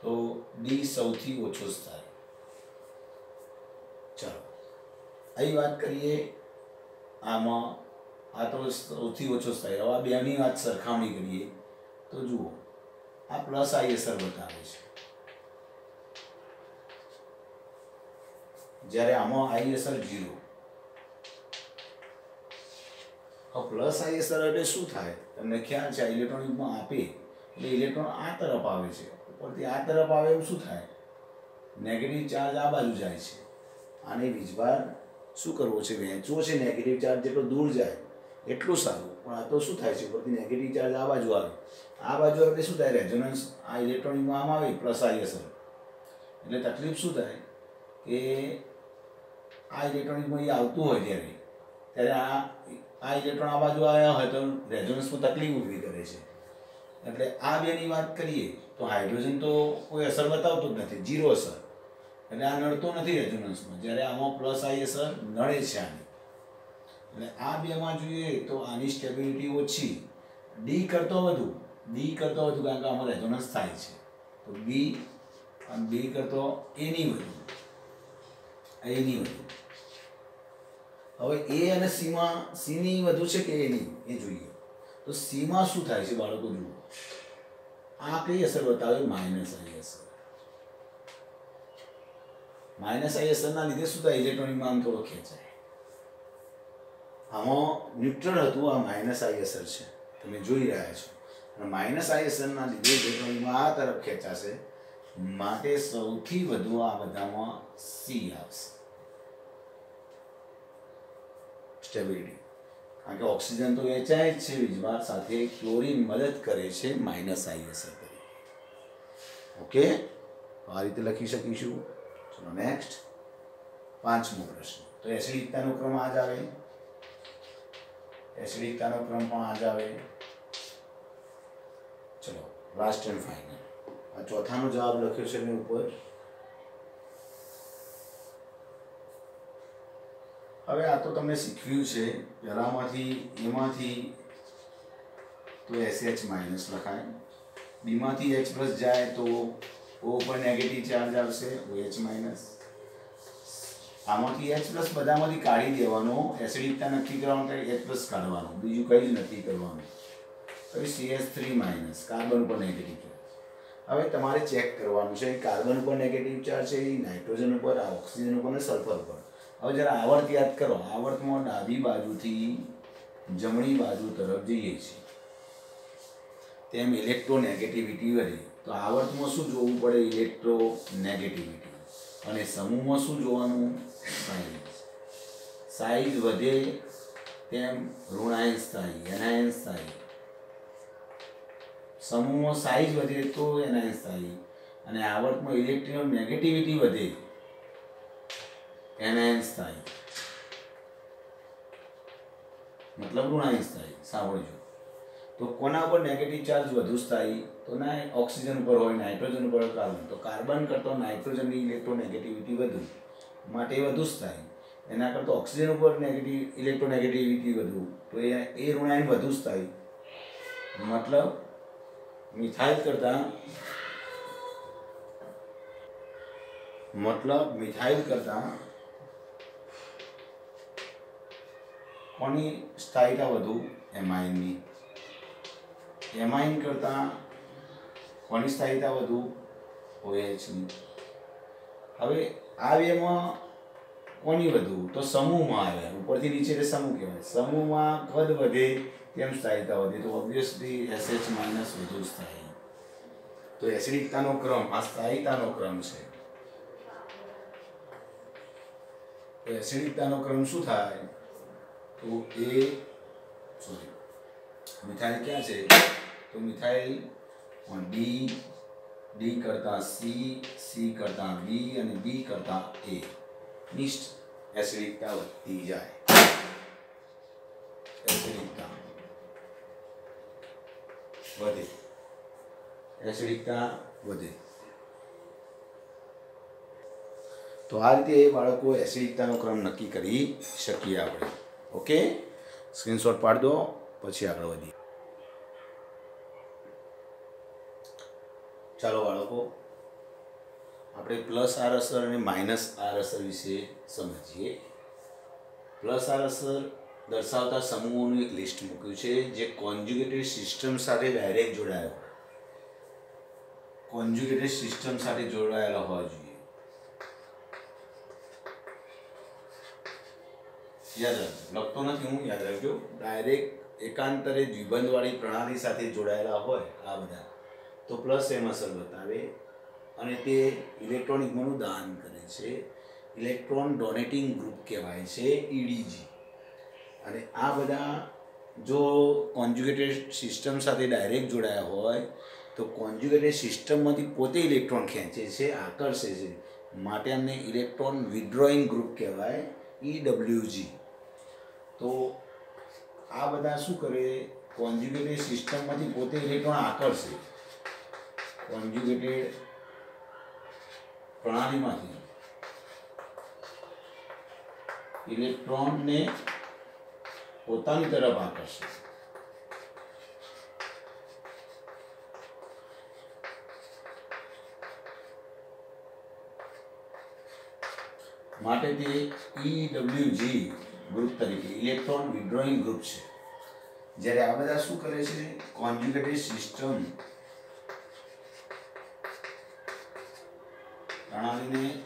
તો ડી સૌથી ઓછો સ્થાયી. ચાલો અહીં વાત કરીએ. આમાં આ તો સૌથી ઓછો સ્થાયી. હવે આ બેની વાત સરખામણી કરીએ તો જુઓ, આ પ્લસ આઈ અસર બતાવે છે, જ્યારે આમાં આઈ અસર 0. પ્લસ આઈ અસર એટલે શું થાય તમને ખ્યાલ છે? ઇલેક્ટ્રોન યુગમાં આપે એટલે ઇલેક્ટ્રોન આ તરફ આવે છે, ઉપરથી આ તરફ આવે એમ શું થાય? નેગેટિવ ચાર્જ આ બાજુ જાય છે. આને વીજભાર શું કરવો છે? વહેંચવો છે. નેગેટિવ ચાર્જ જેટલો દૂર જાય એટલું સારું, પણ આ તો શું થાય છે? ઉપરથી નેગેટિવ ચાર્જ આ બાજુ આવે. આ બાજુ એટલે શું થાય? રેઝોનન્સ આ ઇલેક્ટ્રોન યુગમાં આમ આવે, પ્લસ આઈ અસર. એટલે તકલીફ શું થાય કે આ ઇલેક્ટ્રોન યુગમાં આવતું હોય ત્યારે આ ઇલેક્ટ્રોન આ બાજુ આવ્યા હોય તો રેઝોનન્સમાં તકલીફ ઊભી કરે છે. એટલે આ બેની વાત કરીએ તો હાઇડ્રોજન તો કોઈ અસર બતાવતો જ નથી, 0 અસર. એટલે આ નડતો નથી રેઝોનન્સમાં, જ્યારે આમાં પ્લસ આઈ અસર નડે છે આની. એટલે આ બેમાં જોઈએ તો આની સ્ટેબિલિટી ઓછી, ડી કરતો વધુ, કારણ કે આમાં રેઝોનન્સ થાય છે. તો બી અને બી કરતો એની વધુ. હવે એ અને સીમાં સીની વધુ છે કે એની, એ જોઈએ. તો સીમાં શું થાય છે બાળકો? જુઓ, આ કઈ અસર બતાવે? માઇનસ આઈ અસર. માઇનસ આઈ અસરના લીધે શું થાય? ઇલેક્ટ્રોનિકમાં આમ થોડો ખેંચાય. આમાં ન્યુટ્રલ હતું, આ માઇનસ આઈ અસર છે, તમે જોઈ રહ્યા છો. અને માઇનસ આઈ અસરના લીધે ઇલેક્ટ્રોનિકમાં આ તરફ ખેંચાશે, માટે સૌથી વધુ આ બધામાં સી આવશે. સ્ટેબિલિટી, કારણ કે ઓક્સિજન તો વેચાય જ છે વીજભાર સાથે, ક્લોરીન મદદ કરે છે માઇનસ આઈ અસર કરી. ઓકે, આ રીતે લખી શકીશું. ચલો નેક્સ્ટ, 5મો પ્રશ્ન. તો એસિડિકતાનો ક્રમ આ જ આવે. એસિડિકતાનો ક્રમ પણ આ જ આવે. ચલો લાસ્ટ એન્ડ ફાઇનલ. આ ચોથાનો જવાબ લખ્યો છે મેં ઉપર. હવે આ તો તમને શીખવ્યું છે પહેલામાંથી. એમાંથી તો SH માઇનસ લખાય, બીમાંથી H પ્લસ જાય તો O પર નેગેટિવ ચાર્જ આવશે, OH માઇનસ. આમાંથી H પ્લસ બધામાંથી કાઢી દેવાનો. એસિડિકતા નક્કી કરવાનું એટલે H પ્લસ કાઢવાનું, બીજું કંઈ જ નથી કરવાનું. પછી CH3 માઇનસ, કાર્બન પર નેગેટિવ ચાર્જ. હવે તમારે ચેક કરવાનું છે કાર્બન પર નેગેટિવ ચાર્જ છે, નાઇટ્રોજન ઉપર, ઓક્સિજન ઉપર અને સલ્ફર પર. હવે જરા આવર્ત યાદ કરો. આવર્તમાં ડાબી બાજુથી જમણી બાજુ તરફ જઈએ છીએ તેમ ઇલેક્ટ્રોનેગેટિવિટી વધે. તો આવર્તમાં શું જોવું પડે? ઇલેક્ટ્રોનેગેટિવિટી. અને સમૂહમાં શું જોવાનું? સાઇન. સાઇઝ વધે તેમ ઋણાયંશ થાય, એનાયંશ થાય. સમૂહમાં સાઇઝ વધે તો એનાયંશ થાય, અને આવર્તમાં ઇલેક્ટ્રોન નેગેટિવિટી વધે એનાયંશ થાય, મતલબ ઋણાયંશ થાય. સાંભળજો. તો કોના ઉપર નેગેટિવ ચાર્જ વધુ સ્થાયી? તો ના ઓક્સિજન ઉપર હોય, નાઇટ્રોજન ઉપર હોય, કાર્બન. તો કાર્બન કરતાં નાઇટ્રોજનની ઇલેક્ટ્રોનેગેટિવિટી વધુ, માટે વધુ સ્થાયી. એના કરતાં ઓક્સિજન ઉપર ઇલેક્ટ્રોનેગેટિવિટી વધુ, તો એ ઋણાયન વધુ સ્થાયી. મતલબ મિથાઇલ કરતાં કોની સ્થાયીતા વધુ? એમાઇનની. એમાઇન કરતાં કોની સ્થાયીતા વધુ? OHની. હવે આ બેમાં કોની વધુ? તો સમૂહમાં આવ્યા, ઉપરથી નીચે એટલે સમૂહ કહેવાય. સમૂહમાં કદ વધે તેમ સ્થાયીતા વધે, તો ઓબ્વિયસલી SH- વધુ સ્થાયી. તો એસિડિકતાનો ક્રમ આ સ્થાયીતાનો ક્રમ છે. તો એસિડિકતાનો ક્રમ શું થાય? તો મિથાઇલ ક્યાં છે? તો મિથાઇલ ડી કરતાં સી કરતાં બી અને બી કરતાં એ ની એસિડિકતા વધતી જાય. એસિડિકતા વધે. તો આ રીતે બાળકો એસિડિકતાનો ક્રમ નક્કી કરી શકીએ આપણે. ઓકે, સ્ક્રીનશોટ પાડ દો, પછી આગળ વધીએ. ચાલો બાળકો, આપણે પ્લસ આર અસર અને માઇનસ આર અસર વિશે સમજીએ. પ્લસ આર અસર દર્શાવતા સમૂહોનું એક લિસ્ટ મૂક્યું છે જે કોન્જ્યુગેટેડ સિસ્ટમ સાથે ડાયરેક્ટ જોડાયેલા હોવા જોઈએ. યાદ રાખજો, લખતો નથી હું, યાદ રાખજો. ડાયરેક્ટ એકાંતરે દ્વિબંધવાળી પ્રણાલી સાથે જોડાયેલા હોય આ બધા, તો પ્લસ એમ અસર બતાવે, અને તે ઇલેક્ટ્રોનિકમાંનું દાન કરે છે. ઇલેક્ટ્રોન ડોનેટિંગ ગ્રુપ કહેવાય છે, EDG. અને આ બધા જો કોન્જ્યુગેટેડ સિસ્ટમ સાથે ડાયરેક્ટ જોડાયા હોય તો કોન્જ્યુગેટેડ સિસ્ટમમાંથી પોતે ઇલેક્ટ્રોન ખેંચે છે, આકર્ષે છે, માટે અમને ઇલેક્ટ્રોન વિથડ્રોઈંગ ગ્રુપ કહેવાય, EWG. તો આ બધા શું કરે? કોન્જ્યુગેટેડ સિસ્ટમમાંથી પોતે ઇલેક્ટ્રોન આકર્ષે, કોન્જ્યુગેટેડ પ્રણાલીમાંથી ઇલેક્ટ્રોનને પોતાની તરફ આકર્ષે. માટે તે EWG ગ્રુપ તરીકે ઇલેક્ટ્રોન વિથડ્રોઈંગ ગ્રુપ છે. જ્યારે આ બધા શું કરે છે? કોન્જ્યુગેટેડ સિસ્ટમ પ્રણાલીને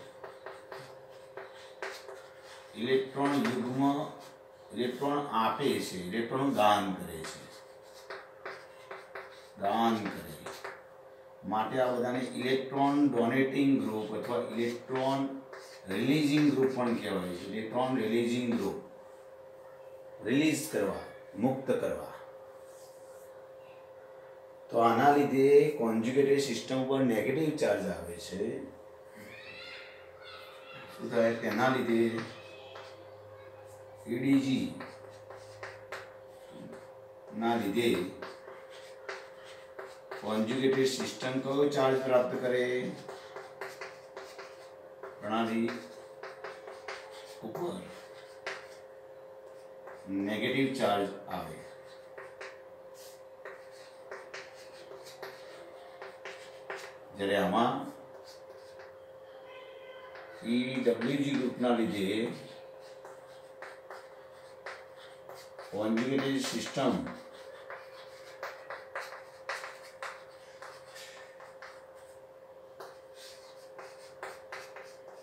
ઇલેક્ટ્રોન આપે છે, ઇલેક્ટ્રોન દાન કરે છે. માટે આ બધાને ઇલેક્ટ્રોન ડોનેટિંગ ગ્રુપ અથવા ઇલેક્ટ્રોન રિલીઝિંગ ગ્રુપ પણ કહેવાય છે. ઇલેક્ટ્રોન રિલીઝિંગ ગ્રુપ, રિલીઝ કરવા, મુક્ત કરવા. તો આના લીધે કોન્જ્યુગેટેડ સિસ્ટમ પર નેગેટિવ ચાર્જ આવે છે. શું થાય? તેના લીધે EDG ના લીધે કોન્જ્યુગેટેડ સિસ્ટમ કયો ચાર્જ પ્રાપ્ત કરે? પ્રણાલી ઉપર નેગેટિવ ચાર્જ આવે. જ્યારે આમાં EWG ગ્રુપના લીધે કોન્જ્યુગેટેડ સિસ્ટમ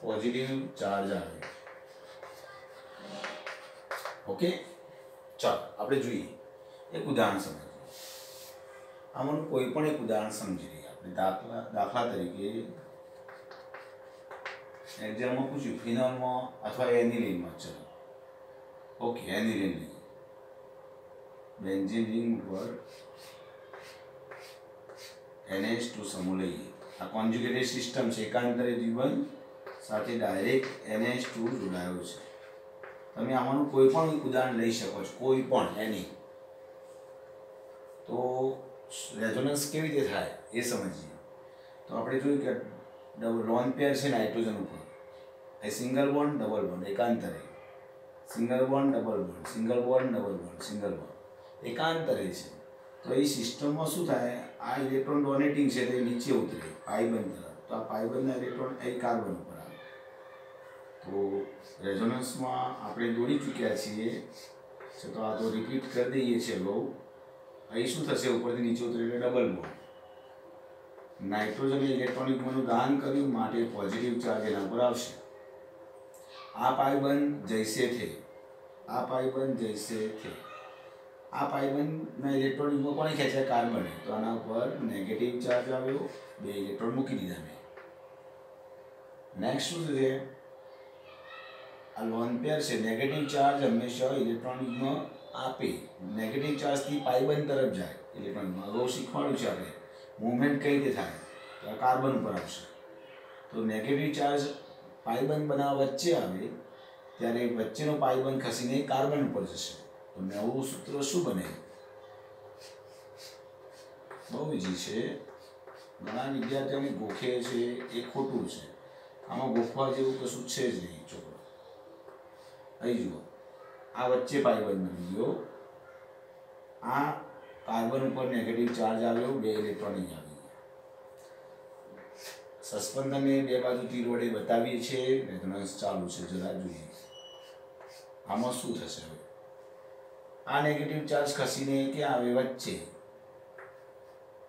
પોઝિટિવ ચાર્જ આવે. ઓકે, ચાલો આપણે જોઈએ એક ઉદાહરણ સમજીએ. આમાંનું કોઈ પણ એક ઉદાહરણ સમજી લઈએ આપણે. દાખલા તરીકે એક્ઝામમાં પૂછ્યું ફિનોલમાં અથવા એનિલિનમાં. ચલો ઓકે એનિલિન લઈએ, બેન્ઝીન રિંગ ઉપર NH2 સમૂહ લઈએ. આ કોન્જ્યુગેટેડ સિસ્ટમ છે, એકાંતરે દ્વિબંધ સાથે ડાયરેક્ટ NH2 જોડાયો છે. તમે આમાંનું કોઈ પણ ઉદાહરણ લઈ શકો છો, કોઈ પણ એની. તો રેઝોનન્સ કેવી રીતે થાય એ સમજીએ. તો આપણે જોયું કે લોન પેર છે નાઇટ્રોજન ઉપર, એ સિંગલ બોન્ડ ડબલ બોન્ડ એકાંતરે, single bond double bond, single bond double bond, single bond એકાંતરે છે. તો એ સિસ્ટમમાં શું થાય, આ ઇલેક્ટ્રોન ડોનેટિંગ છે તે નીચે ઉતરે પાઇબંધ તરફ, તો આ પાઇબંધના ઇલેક્ટ્રોન એ કાર્બન ઉપર આવે. તો રેઝોનન્સમાં આપણે દોરી ચૂક્યા છીએ, તો આ તો રિપીટ કરી દઈએ છીએ. લો અહીં શું થશે, ઉપરથી નીચે ઉતરે એટલે ડબલ બોન્ડ. નાઇટ્રોજને ઇલેક્ટ્રોનિકનું દાન કર્યું માટે પોઝિટિવ ચાર્જ એના પર આવશે. આ પાઇબંધ જૈસે થે, આ પાઇબંધ જૈસે થે, આ પાઇબંધના ઇલેક્ટ્રોનિકમાં કોને ખેંચ્યા, કાર્બને. તો આના ઉપર નેગેટિવ ચાર્જ આવ્યો, 2 ઇલેક્ટ્રોન મૂકી દીધા મેં. નેક્સ્ટ શું છે, આ લોન પેર છે, નેગેટિવ ચાર્જ હંમેશા ઇલેક્ટ્રોનિકમાં આપે, નેગેટિવ ચાર્જથી પાઇબંધ તરફ જાય ઇલેક્ટ્રોનિકમાં. અગાઉ શીખવાડ્યું છે આપણે મૂવમેન્ટ કઈ રીતે થાય, તો આ કાર્બન ઉપર આવશે. તો નેગેટિવ ચાર્જ પાઇબંધ બનાવવા વચ્ચે આવે ત્યારે વચ્ચેનો પાઇબંધ ખસીને કાર્બન ઉપર જશે. તો નવું સૂત્ર શું બને, બહુ ઈઝી છે. ઘણા વિદ્યાર્થીઓને ગોખે છે એ ખોટું છે. આમાં ગોખવા જેવું કશું છે જ નહીં. છોકરો અહીં જુઓ, આ વચ્ચે પાઇબંધ બની ગયો, આ કાર્બન ઉપર નેગેટિવ ચાર્જ આવ્યો, 2 ઇલેક્ટ્રોનિક આવી ગયા. સસ્પેન્શનને 2 બાજુ તીર વડે બતાવીએ છીએ, રેઝોનન્સ ચાલુ છે. જરા જોઈએ આમાં શું થશે. હવે આ નેગેટિવ ચાર્જ ખસીને ક્યાં આવે, વચ્ચે.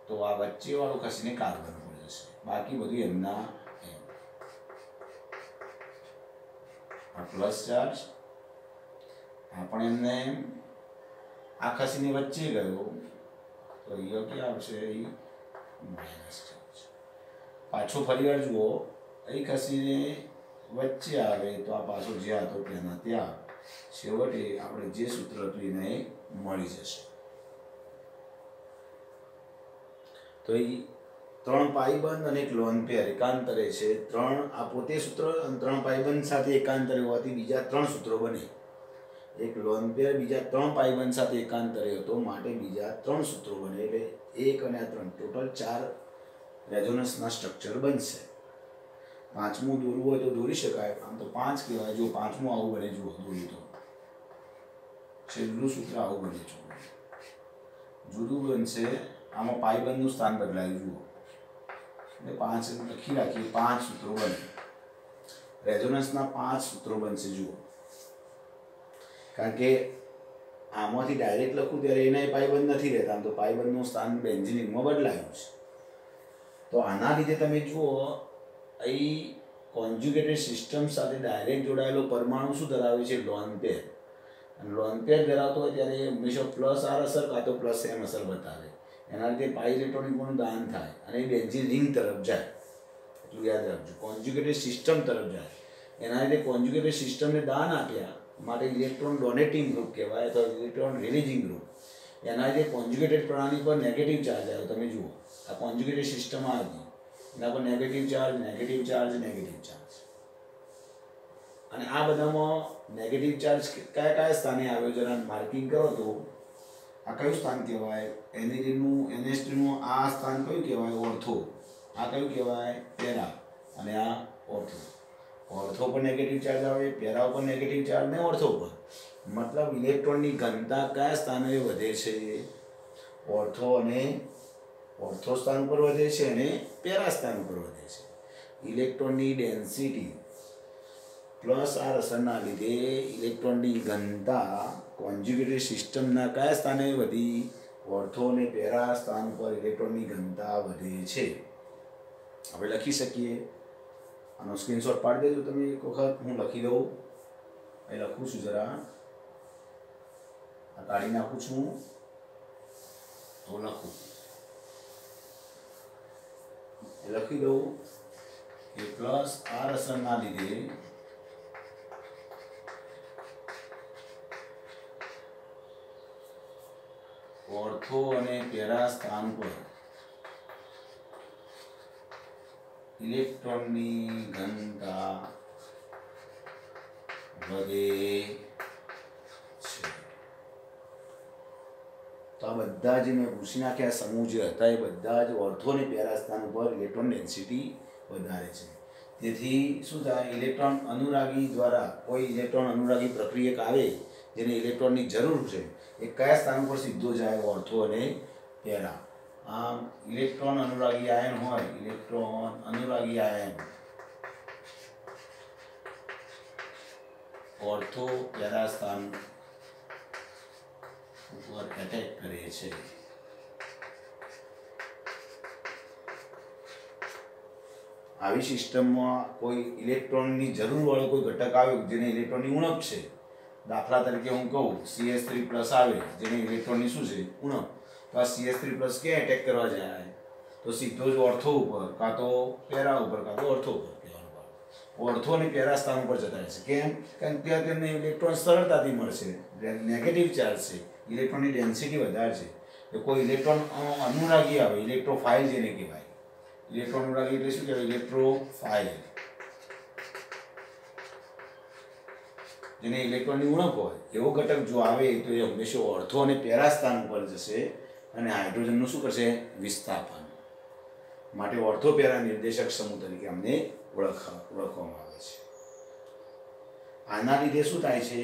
તો આ વચ્ચે વાળું ખસીને કાર્બન ઉપર જશે, બાકી બધું એમના એમ. આ પ્લસ ચાર્જ, આ પણ એમને એમ. આ ખસીને વચ્ચે ગયો તો અહીંયા ક્યાં આવશે, અહીં માઇનસ ચાર્જ. પાછો ફરીવાર જુઓ, અહીં ખસીને વચ્ચે આવે તો આ પાછો જ્યાં હતો ત્યાંના ત્યાં. છેવટે આપણે જે સૂત્ર હતું એને મળી જશે. તો એ 3 પાઇબંધ અને એક લોન પેર એકાંતરે છે. 3 આ પોતે સૂત્ર અને 3 પાઇબંધ સાથે એકાંતરે હોવાથી બીજા 3 સૂત્રો બને. એક લોન પેર બીજા 3 પાઇબંધ સાથે એકાંતરે હતો માટે બીજા 3 સૂત્રો બને. એટલે 1 અને 3 ટોટલ 4 રેઝોનન્સના સ્ટ્રક્ચર બનશે. 5મું દોરવું હોય તો દોરી શકાય, આમ તો 5 કહેવાય. જો 5મું આવું બને, જુઓ દોર્યું તો છેલ્લું સૂત્ર આવું બને. જુદું બનશે. આમાં પાઇબંધનું સ્થાન બદલાયું, જુઓ એટલે 5 લખી રાખીએ. 5 સૂત્રો બને, રેઝોનન્સના 5 સૂત્રો બનશે. જુઓ, કારણ કે આમાંથી ડાયરેક્ટ લખું ત્યારે એના પાઇબંધ નથી રહેતા, આમ તો પાઇબંધનું સ્થાન બેન્ઝીનમાં બદલાયું છે. તો આના લીધે તમે જુઓ, અહીં કોન્જ્યુગેટેડ સિસ્ટમ સાથે ડાયરેક્ટ જોડાયેલો પરમાણુ શું ધરાવે છે, લોન પેર. અને લોન પેર ધરાવતો હોય ત્યારે હંમેશા પ્લસ આર અસર કાં તો પ્લસ એમ અસર બતાવે. એના લીધે પાઈ ઇલેક્ટ્રોનિકોનું દાન થાય અને એ બેન્ઝીન રિંગ તરફ જાય. એટલું યાદ રાખજો, કોન્જ્યુગેટેડ સિસ્ટમ તરફ જાય. એના લીધે કોન્જ્યુગેટેડ સિસ્ટમને દાન આપ્યા માટે ઇલેક્ટ્રોન ડોનેટિંગ ગ્રુપ કહેવાય, અથવા ઇલેક્ટ્રોન રિલીઝિંગ ગ્રુપ. એના લીધે કોન્જ્યુગેટેડ પ્રણાલી પર નેગેટિવ ચાર્જ આવ્યો. તમે જુઓ, આ કોન્જ્યુગેટેડ સિસ્ટમ આવી, એના પર negative charge, negative charge, negative charge. અને આ બધામાં નેગેટિવ ચાર્જ કયા કયા સ્થાને આવ્યો, જરા માર્કિંગ કરો. તો આ કયું સ્થાન કહેવાય, એનિલિનનું, NH2નું આ સ્થાન કયું કહેવાય, ઓર્થો. આ કયું કહેવાય, પેરા. અને આ ઓર્થો. ઓર્થો પર નેગેટિવ ચાર્જ આવે, પેરા ઉપર નેગેટિવ ચાર્જ, ને ઓર્થો પર. મતલબ ઇલેક્ટ્રોનની ઘનતા કયા સ્થાને વધે છે, ઓર્થો અને ઓર્થો સ્થાન ઉપર વધે છે અને પેરા સ્થાન ઉપર વધે છે. ઇલેક્ટ્રોનની ડેન્સિટી પ્લસ આર અસરના લીધે ઇલેક્ટ્રોનની ઘનતા કોન્જ્યુગેટેડ સિસ્ટમના કયા સ્થાને વધી, ઓર્થો અને પેરા સ્થાન પર ઇલેક્ટ્રોનની ઘનતા વધે છે. આપણે લખી શકીએ. આનો સ્ક્રીનશોટ પાડી દેજો તમે એક વખત. હું લખી દઉં, અહીં લખું છું, જરા આ કાઢી નાખું છું. તો લખું, લખી દઉં કે પ્લસ આર અસરના લીધે ઓર્થો અને પેરા સ્થાન પર ઇલેક્ટ્રોનની ઘનતા વધે છે। તો આ બધા જે મેં પૂછી નાખ્યા સમૂહ જે હતા એ બધા જ ઓર્થો અને પેરા સ્થાન ઉપર ઇલેક્ટ્રોન ડેન્સિટી વધારે છે। તેથી શું થાય, ઇલેક્ટ્રોન અનુરાગી દ્વારા કોઈ ઇલેક્ટ્રોન અનુરાગી પ્રક્રિયક આવે જેને ઇલેક્ટ્રોનની જરૂર છે એ કયા સ્થાન પર સીધો જાય, ઓર્થો અને પેરા। આમ ઇલેક્ટ્રોન અનુરાગી આયન હોય, ઇલેક્ટ્રોન અનુરાગી આયન ઓર્થો પેરા સ્થાન ઉપર એટેક કરે છે। આવી સિસ્ટમમાં કોઈ ઇલેક્ટ્રોનની જરૂર વાળો કોઈ ઘટક આવ્યો જેને ઇલેક્ટ્રોનની ઉણપ છે, દાખલા તરીકે હું કહું CH3+ આવે જેને ઇલેક્ટ્રોનની શું છે, ઉણપ, તો આ CH3+ ક્યાં એટેક કરવા જાય, તો સીધો જ ઓર્થો ઉપર, કાં તો પેરા ઉપર, કાં તો ઓર્થો ઉપર કહેવાનું આવે। ઓર્થો અને પેરા સ્થાન ઉપર જતા રહેશે। કેમ? કારણ કે ત્યાં તેમને ઇલેક્ટ્રોન સરળતાથી મળશે, નેગેટિવ ચાર્જ છે, ઇલેક્ટ્રોનની ડેન્સિટી વધારે છે। તો કોઈ ઇલેક્ટ્રોન અનુરાગી આવે, ઇલેક્ટ્રોફાઇલ જેને કહેવાય, ઇલેક્ટ્રોન અનુરાગી એટલે શું કહેવાય, ઇલેક્ટ્રોફાઇલ, જેને ઇલેક્ટ્રોનની ઉણપ હોય એવો ઘટક જો આવે તો એ હંમેશા ઓર્થો અને પેરા સ્થાન ઉપર જશે અને હાઇડ્રોજનનું શું કરશે, વિસ્થાપન। માટે ઓર્થો પેરા નિર્દેશક સમૂહ તરીકે અમને ઓળખવામાં આવે છે। આના લીધે શું થાય છે,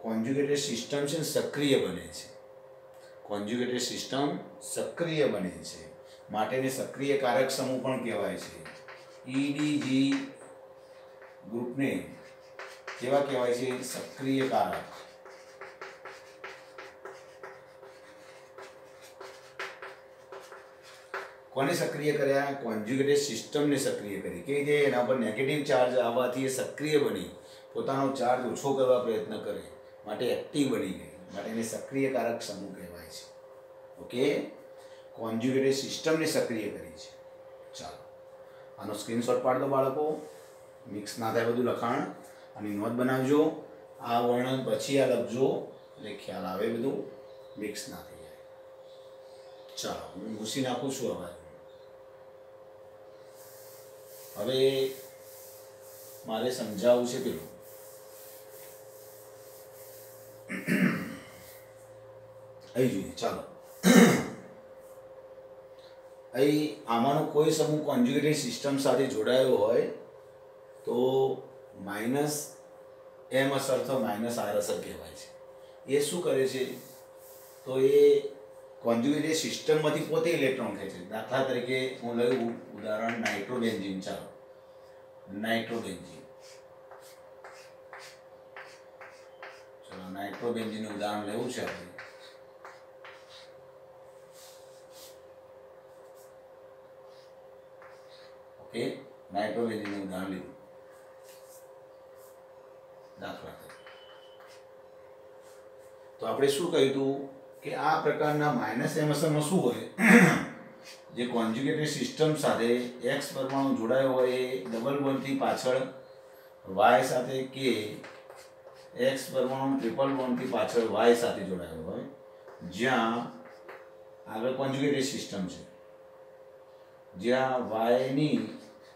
કોન્જ્યુગેટેડ સિસ્ટમ છે સક્રિય બને છે, કોન્જ્યુગેટેડ સિસ્ટમ સક્રિય બને છે, માટે એને સક્રિય કારક સમૂહ પણ કહેવાય છે। EDG ગ્રુપને કેવા કહેવાય છે, સક્રિય કારક। કોને સક્રિય કર્યા, કોન્જ્યુગેટેડ સિસ્ટમને સક્રિય કરી કે જે એના પર નેગેટિવ ચાર્જ આવવાથી એ સક્રિય બની પોતાનો ચાર્જ ઓછો કરવા પ્રયત્ન કરે, માટે એક્ટિવ બની ગઈ, માટે એને સક્રિય કારક સમૂહ કહેવાય છે। ઓકે, કોન્જ્યુગેટેડ સિસ્ટમને સક્રિય કરી છે। ચાલો આનો સ્ક્રીનશોટ પાડ દો બાળકો, મિક્સ ના થાય બધું લખાણ, અને નોંધ બનાવજો, આ વર્ણન પછી આ લખજો એટલે ખ્યાલ આવે, બધું મિક્સ ના થઈ જાય। ચાલો હું ભૂસી નાખું છું। હવે મારે સમજાવવું છે પેલું, અહીં જોઈએ। ચાલો અહીં આમાંનો કોઈ સમૂહ કોન્જ્યુગેટેડ સિસ્ટમ સાથે જોડાયો હોય તો માઇનસ એમ અસર અથવા માઇનસ આર અસર કહેવાય છે। એ શું કરે છે, તો એ કોન્જ્યુગેટેડ સિસ્ટમમાંથી પોતે ઇલેક્ટ્રોન ખેંચે છે। દાખલા તરીકે હું લઉં ઉદાહરણ નાઇટ્રોબેન્ઝીન। ચાલો નાઇટ્રોબેન્ઝીન, ચલો નાઇટ્રોબેન્ઝીનનું ઉદાહરણ લેવું છે આપણે। ઓકે, નાઇટ્રોબેન્ઝીનનું ઉદાહરણ લીધું દાખલા તરીકે, તો આપણે શું કહ્યું હતું કે આ પ્રકારના માઇનસ એમ અસરમાં શું હોય, જે કોન્જ્યુગેટેડ સિસ્ટમ સાથે એક્સ પરમાણુ જોડાયો હોય એ ડબલ બોન્ડથી પાછળ વાય સાથે કે એક્સ પરમાણુ ટ્રિપલ બોન્ડથી પાછળ વાય સાથે જોડાયો હોય, જ્યાં આગળ કોન્જ્યુગેટેડ સિસ્ટમ છે, જ્યાં વાયની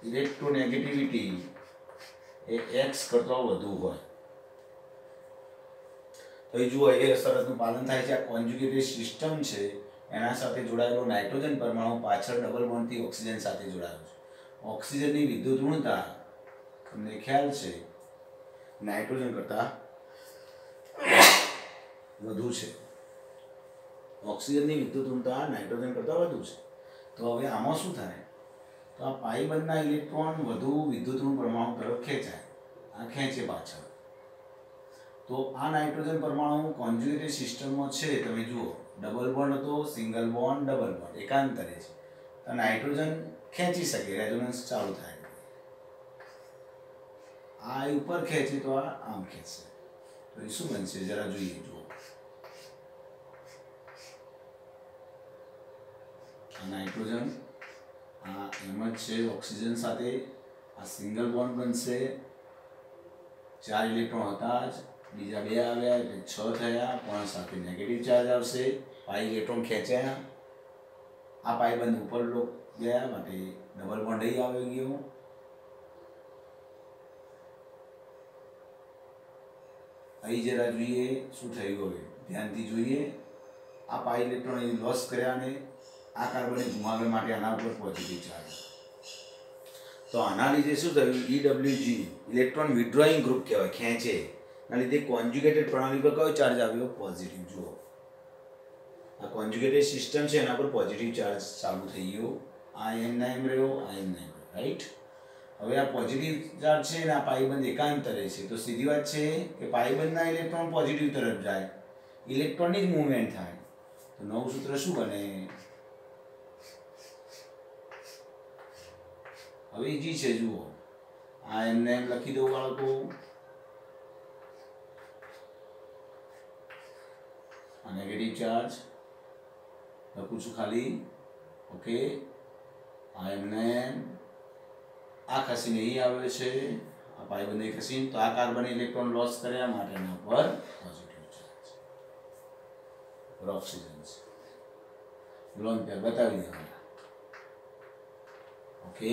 ઇલેક્ટ્રોનેગેટિવિટી એ એક્સ કરતાં વધુ હોય। તો એ જુઓ, એ શરતનું પાલન થાય છે। આ કોન્જ્યુગેટેડ સિસ્ટમ છે એના સાથે જોડાયેલો નાઇટ્રોજન પરમાણુ પાછળ ડબલ બોન્ડથી ઓક્સિજન સાથે જોડાયો છે। ઓક્સિજનની વિદ્યુત ઋણતા તમને ખ્યાલ છે નાઇટ્રોજન કરતાં વધુ છે, ઓક્સિજનની વિદ્યુત ઋણતા નાઇટ્રોજન કરતાં વધુ છે। તો હવે આમાં શું થાય, તો આ પાઈ બંધના ઇલેક્ટ્રોન વધુ વિદ્યુત ઋણ પરમાણુ તરફ ખેંચાય, આ ખેંચે પાછળ। તો આ નાઇટ્રોજન પરમાણુ કોન્જ્યુગેટેડ સિસ્ટમમાં છે, તમે જુઓ ડબલ બોન્ડ હતો, સિંગલ બોન્ડ, ડબલ બોન્ડ એકાંતરે છે, તો નાઇટ્રોજન ખેંચી શકે, રેઝોનન્સ ચાલુ થાય, આ ઉપર ખેંચે તો આ આમ ખેંચશે, તો એ શું બનશે જરા જોઈએ। જુઓ આ નાઇટ્રોજન, આ એમ જ છે ઓક્સિજન સાથે, આ સિંગલ બોન્ડ બનશે, 4 ઇલેક્ટ્રોન હતા જ, બીજા 2 આવ્યા એટલે 6 થયા, પણ સાથે નેગેટિવ ચાર્જ આવશે, पाई इलेक्ट्रॉन खेंचाया, आ पाईबंध ऊपर गया माटे डबल बॉन्ड ही આવી ગયો। અહીં જરા જોઈએ શું થયું, હવે ધ્યાનથી જોઈએ। આ પાઈ ઇલેક્ટ્રોન અહીં લોસ કર્યા અને આ કાર્બન ગુમાવવા માટે આના ઉપર પોઝિટિવ ચાર્જ, તો આના લીધે શું થયું, EWG ઇલેક્ટ્રોન વિડ્રોઈંગ ગ્રુપ કહેવાય, ખેંચે ના લીધે કોન્જ્યુગેટેડ પ્રણાલી પર કયો ચાર્જ આવ્યો, પોઝિટિવ। જુઓ આ કોન્જ્યુગેટેડ સિસ્ટમ છે એના પર પોઝિટિવ ચાર્જ ચાલુ થઈ ગયો, આ એમ ના એમ રહ્યો, આ એમ ના એમ રહ્યો, રાઈટ। હવે આ પોઝિટિવ ચાર્જ છે ને આ પાઈબંધ એકાંતરે છે, તો સીધી વાત છે કે પાઈબંધના ઇલેક્ટ્રોન પોઝિટિવ તરફ જાય, ઇલેક્ટ્રોનની જ મૂવમેન્ટ થાય, તો નવું સૂત્ર શું બને, હવે ઈજી છે। જુઓ આ એમને એમ લખી દઉં બાળકો, આ નેગેટિવ ચાર્જ લખું છું ખાલી, ઓકે। આ એમને આ ખસીને અહીં આવે છે, આ પાઈબંધ અહીં ખસીને, તો આ કાર્બન ઇલેક્ટ્રોન લોસ કર્યા માટેના પર પોઝિટિવ ચાર્જ પર ઓક્સિજન છે, લોન પેર બતાવી દેવાના, ઓકે।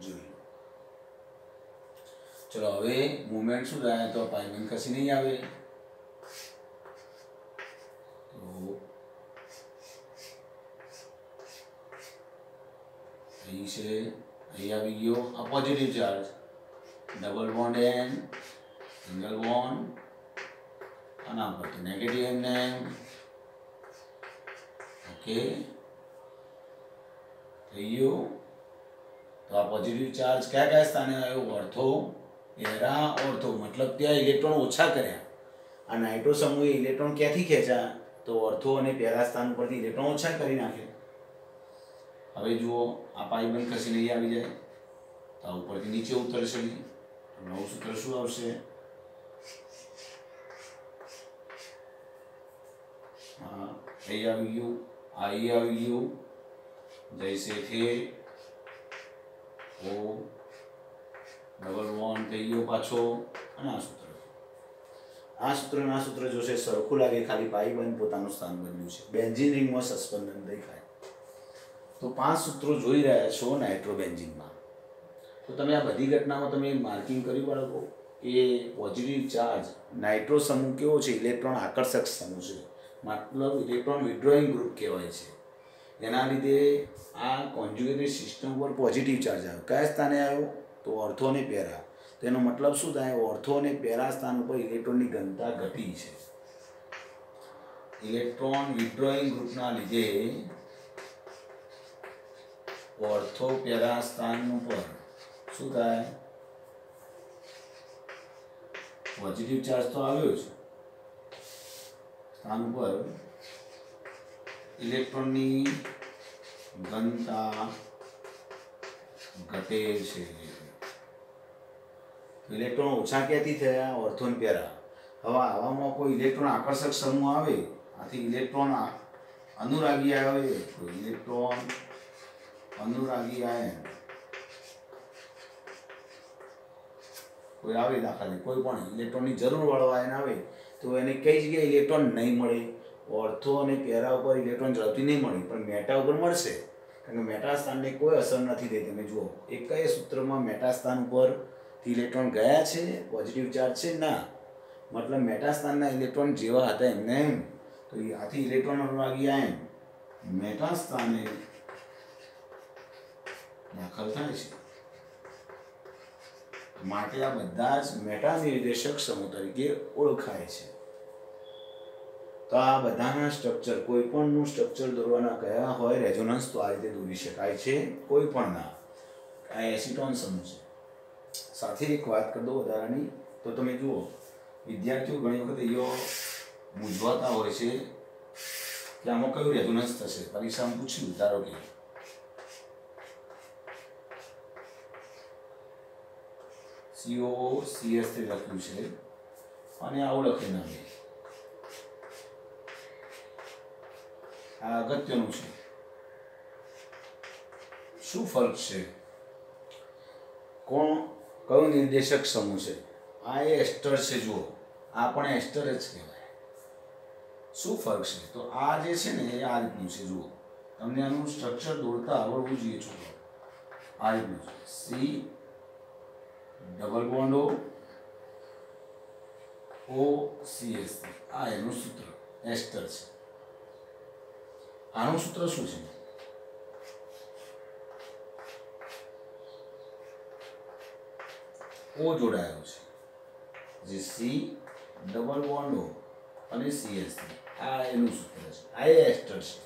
જોઈ લો, ચલો હવે મૂવમેન્ટ શું થાય, તો પાઈબંધ ખસી નહીં આવે, તો અહીં છે, અહીં આવી ગયો આ positive charge, double bond N, single bond, આના પરથી નેગેટિવ એન, ઓકે થઈ ગયું। તો આ પોઝિટિવ ચાર્જ કયા કયા સ્થાને આવ્યો, ઓર્થો, પેરા, ઓર્થો, મતલબ ત્યાં ઇલેક્ટ્રોન ઓછા કર્યા, આ નાઇટ્રો સમૂહે ઇલેક્ટ્રોન ક્યાંથી ખેંચ્યા, તો ઓર્થો અને પેરા સ્થાન પરથી ઇલેક્ટ્રોન ઓછા કરી નાખે। હવે જુઓ આ પાઈબંધ ખસીને અહીં આવી જાય, તો આ ઉપરથી નીચે ઉતરશે, નવું સૂત્ર શું આવશે, હા અહીં આવી ગયું, આ અહીં આવી ગયું, જૈસે थे ओ ડબલ બોન્ડ થઈ ગયો પાછો, અને આ સૂત્ર, આ સૂત્ર ના સૂત્ર જોશે સરખું લાગે, ખાલી પાઈબંધ પોતાનું સ્થાન બદલ્યું છે, બેન્ઝીન રિંગમાં સસ્પેન્શન દેખાય। તો 5 સૂત્રો જોઈ રહ્યા છો નાઇટ્રોબેન્ઝીનમાં, તો તમે આ બધી ઘટનામાં તમે માર્કિંગ કર્યું બાળકો કે પોઝિટિવ ચાર્જ નાઇટ્રો સમૂહ કેવો છે, ઇલેક્ટ્રોન આકર્ષક સમૂહ છે, મતલબ ઇલેક્ટ્રોન વિડ્રોઈંગ ગ્રુપ કહેવાય છે, એના લીધે આ કોન્જ્યુગેટેડ સિસ્ટમ પર પોઝિટિવ ચાર્જ આવ્યો, કયા સ્થાને આવ્યો, તો ઓર્થો અને પેરા, તેનો મતલબ શું થાય, ઓર્થો અને પેરા સ્થાન ઉપર ઇલેક્ટ્રોનની ઘનતા ઘટી છે, ઇલેક્ટ્રોન વિડ્રોઈંગ ગ્રુપના લીધે ઓર્થો પેરા સ્થાન ઉપર શું થાય, પોઝિટિવ ચાર્જ તો આવ્યો છે, સ્થાન ઉપર ઇલેક્ટ્રોનની ઘનતા ઘટે છે, ઇલેક્ટ્રોન ઓછા ક્યાંથી થયા, ઓર્થો અને પેરા। હવે આવામાં કોઈ ઇલેક્ટ્રોન આકર્ષક સમૂહ આવે, આથી ઇલેક્ટ્રોન અનુરાગી આવે, કોઈ ઇલેક્ટ્રોન અનુરાગી આયન કોઈ આવે, દાખલા કોઈ પણ ઇલેક્ટ્રોનની જરૂર વાળો આયન આવે, તો એને કઈ જગ્યાએ ઇલેક્ટ્રોન નહીં મળે, ઓર્થો અને પેરા ઉપર ઇલેક્ટ્રોન ઝડપથી નહીં મળે, પણ મેટા ઉપર મળશે, કારણ કે મેટા સ્થાનને કોઈ અસર નથી થઈ। તમે જુઓ એક કયા સૂત્રમાં મેટા સ્થાન ઉપરથી ઇલેક્ટ્રોન ગયા છે, પોઝિટિવ ચાર્જ છે, ના, મતલબ મેટા સ્થાનના ઇલેક્ટ્રોન જેવા હતા એમને એમ, તો આથી ઇલેક્ટ્રોન અનુરાગી આયન મેટા સ્થાને દાખલ થાય છે, માટે આ બધા જ મેટા નિર્દેશક સમૂહ તરીકે ઓળખાય છે। તો આ બધાના સ્ટ્રક્ચર, કોઈ પણનું સ્ટ્રક્ચર દોરવાના કયા હોય રેઝોનન્સ, તો આ રીતે દોરી શકાય છે, કોઈ પણના। આ એસિટોન સમૂહ છે। સાથે એક વાત કરી દો વધારાની, તો તમે જુઓ વિદ્યાર્થીઓ ઘણી વખત એવો મૂંઝવતા હોય છે કે આમાં કયું રેઝોનન્સ થશે, પરીક્ષામાં પૂછ્યું, ધારો કે COCS લખ્યું છે અને આવું લખીને આવે, આ અગત્યનું છે, શું ફરક છે, કોણ કયો નિર્દેશક સમૂહ છે, આ એ એસ્ટર છે, જુઓ આ પણ એસ્ટર જ કહેવાય, શું ફરક છે? તો આ જે છે ને એ આ રીતનું છે. જુઓ, તમને આનું સ્ટ્રક્ચર દોરતા આવડવું જોઈએ છોકરો. આ રીતનું છે. C double bond O CS. આ એનું સૂત્ર એસ્ટર છે. આનું સૂત્ર શું છે? ઓ જોડાયો છે, જે સી ડબલ બોન્ડ ઓ અને CS. આ એનું સૂત્ર છે. આ એસ્ટર છે.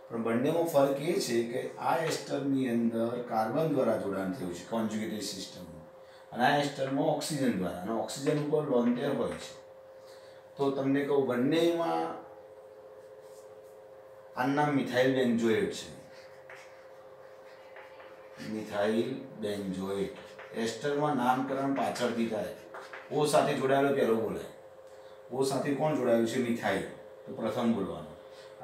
પણ બંનેમાં ફરક એ છે કે આ એસ્ટરની અંદર કાર્બન દ્વારા જોડાણ થયું છે કોન્જ્યુગેટેડ સિસ્ટમનું, અને આ એસ્ટરમાં ઓક્સિજન દ્વારા, અને ઓક્સિજન ઉપર લોન પેર હોય છે. તો તમને કહું, બંનેમાં આનું નામ મિથાઇલ બેન્ઝોએટ છે. Methyl benzoate. એસ્ટરમાં નામકરણ પાછળથી થાય. ઓ સાથે જોડાયેલો પહેલો બોલાય. ઓ સાથે કોણ જોડાયું છે? મિથાઇલ. તો પ્રથમ બોલવાનો.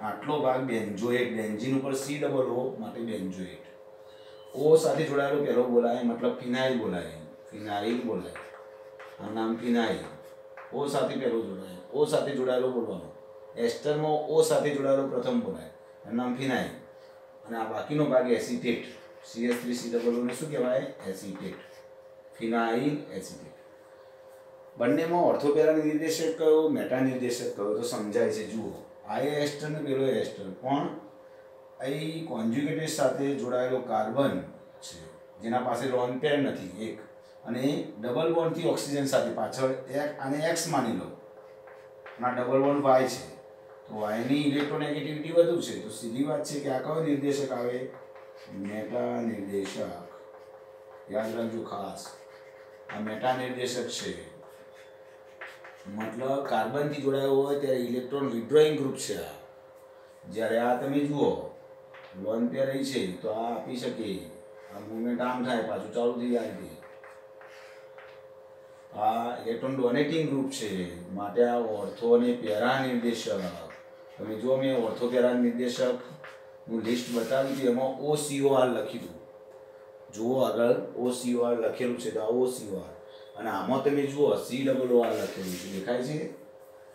આટલો ભાગ બેન્ઝોએટ. બેન્ઝીન ઉપર સી ડબલ ઓ માટે બેન્ઝોએટ. ઓ સાથે જોડાયેલો પહેલો બોલાય, મતલબ ફિનાઇલ બોલાય. ફિનાઇલ બોલાય. આ નામ ફિનાઇલ. ઓ સાથે પહેલો જોડાય. ઓ સાથે જોડાયેલો બોલવાનો. એસ્ટરમાં ઓ સાથે જોડાયેલો પ્રથમ બોલાય, એનું નામ ફિનાઇલ. અને આ બાકીનો ભાગ એસિટેટ. CS3C ને શું કહેવાય? એસિટેટ. ફિનાઇલ એસિટેટ. બંનેમાં ઓર્થોપેરા નિર્દેશક કયો, મેટા નિર્દેશક કયો, તો સમજાય છે. જુઓ, આ એસ્ટર ને પેલો એસ્ટર, પણ અહીં કોન્જ્યુગેટેડ સાથે જોડાયેલો કાર્બન છે, જેના પાસે લોન પેર નથી એક, અને ડબલ બોન્ડથી ઓક્સિજન સાથે પાછળ આને X માની લો, અને આ ડબલ બોન્ડ Y છે. તો Yની ઇલેક્ટ્રોનેગેટિવિટી વધુ છે. તો સીધી વાત છે કે આ કયો નિર્દેશક આવે? મેટા નિર્દેશક. યાદ રાખજો ખાસ, આ મેટા નિર્દેશક છે. મતલબ કાર્બનથી જોડાયો હોય ત્યારે ઇલેક્ટ્રોન વિડ્રોઈંગ ગ્રુપ છે આ. જ્યારે આ તમે જુઓ લોન પેર છે, તો આ આપી શકે, આ મુવમેન્ટ આમ થાય, પાછું ચાલુ થઈ જાય. આ ઇલેક્ટ્રોન ડોનેટિંગ ગ્રુપ છે, માટે આ ઓર્થો અને પેરા નિર્દેશક. તમે જો મેં ઓર્થો પેરા નિર્દેશકનું લિસ્ટ બતાવ્યું હતું, એમાં OCOR લખી દઉં. જુઓ આગળ OCOR લખેલું છે, તો આ OCOR. અને આમાં તમે જુઓ COOR લખેલું છે, દેખાય છે?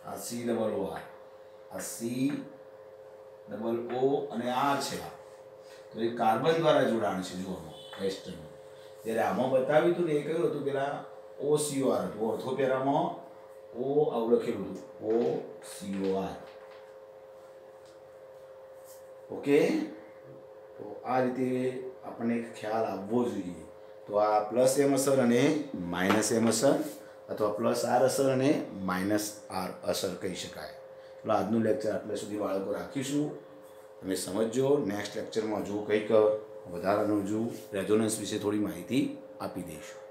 આ COOR, આ COO અને R છે. તો એ કાર્બન દ્વારા જોડાણ છે. જુઓ એસ્ટરનું. જ્યારે આમાં બતાવ્યું હતું ને, એ કયું હતું? પેલા OCOR હતું. ઓર્થોપેરામાં O આવું લખેલું હતું, OCOR. ઓકે, તો આ રીતે આપણને ખ્યાલ આવવો જોઈએ. તો આ પ્લસ એમ અસર અને માઇનસ એમ અસર, અથવા પ્લસ R અસર અને માઇનસ R અસર કહી શકાય. એટલે આજનું લેક્ચર આટલે સુધી બાળકો રાખીશું. તમે સમજો. નેક્સ્ટ લેક્ચરમાં જો કંઈક વધારાનું જો રેઝોનન્સ વિશે થોડી માહિતી આપી દઈશું.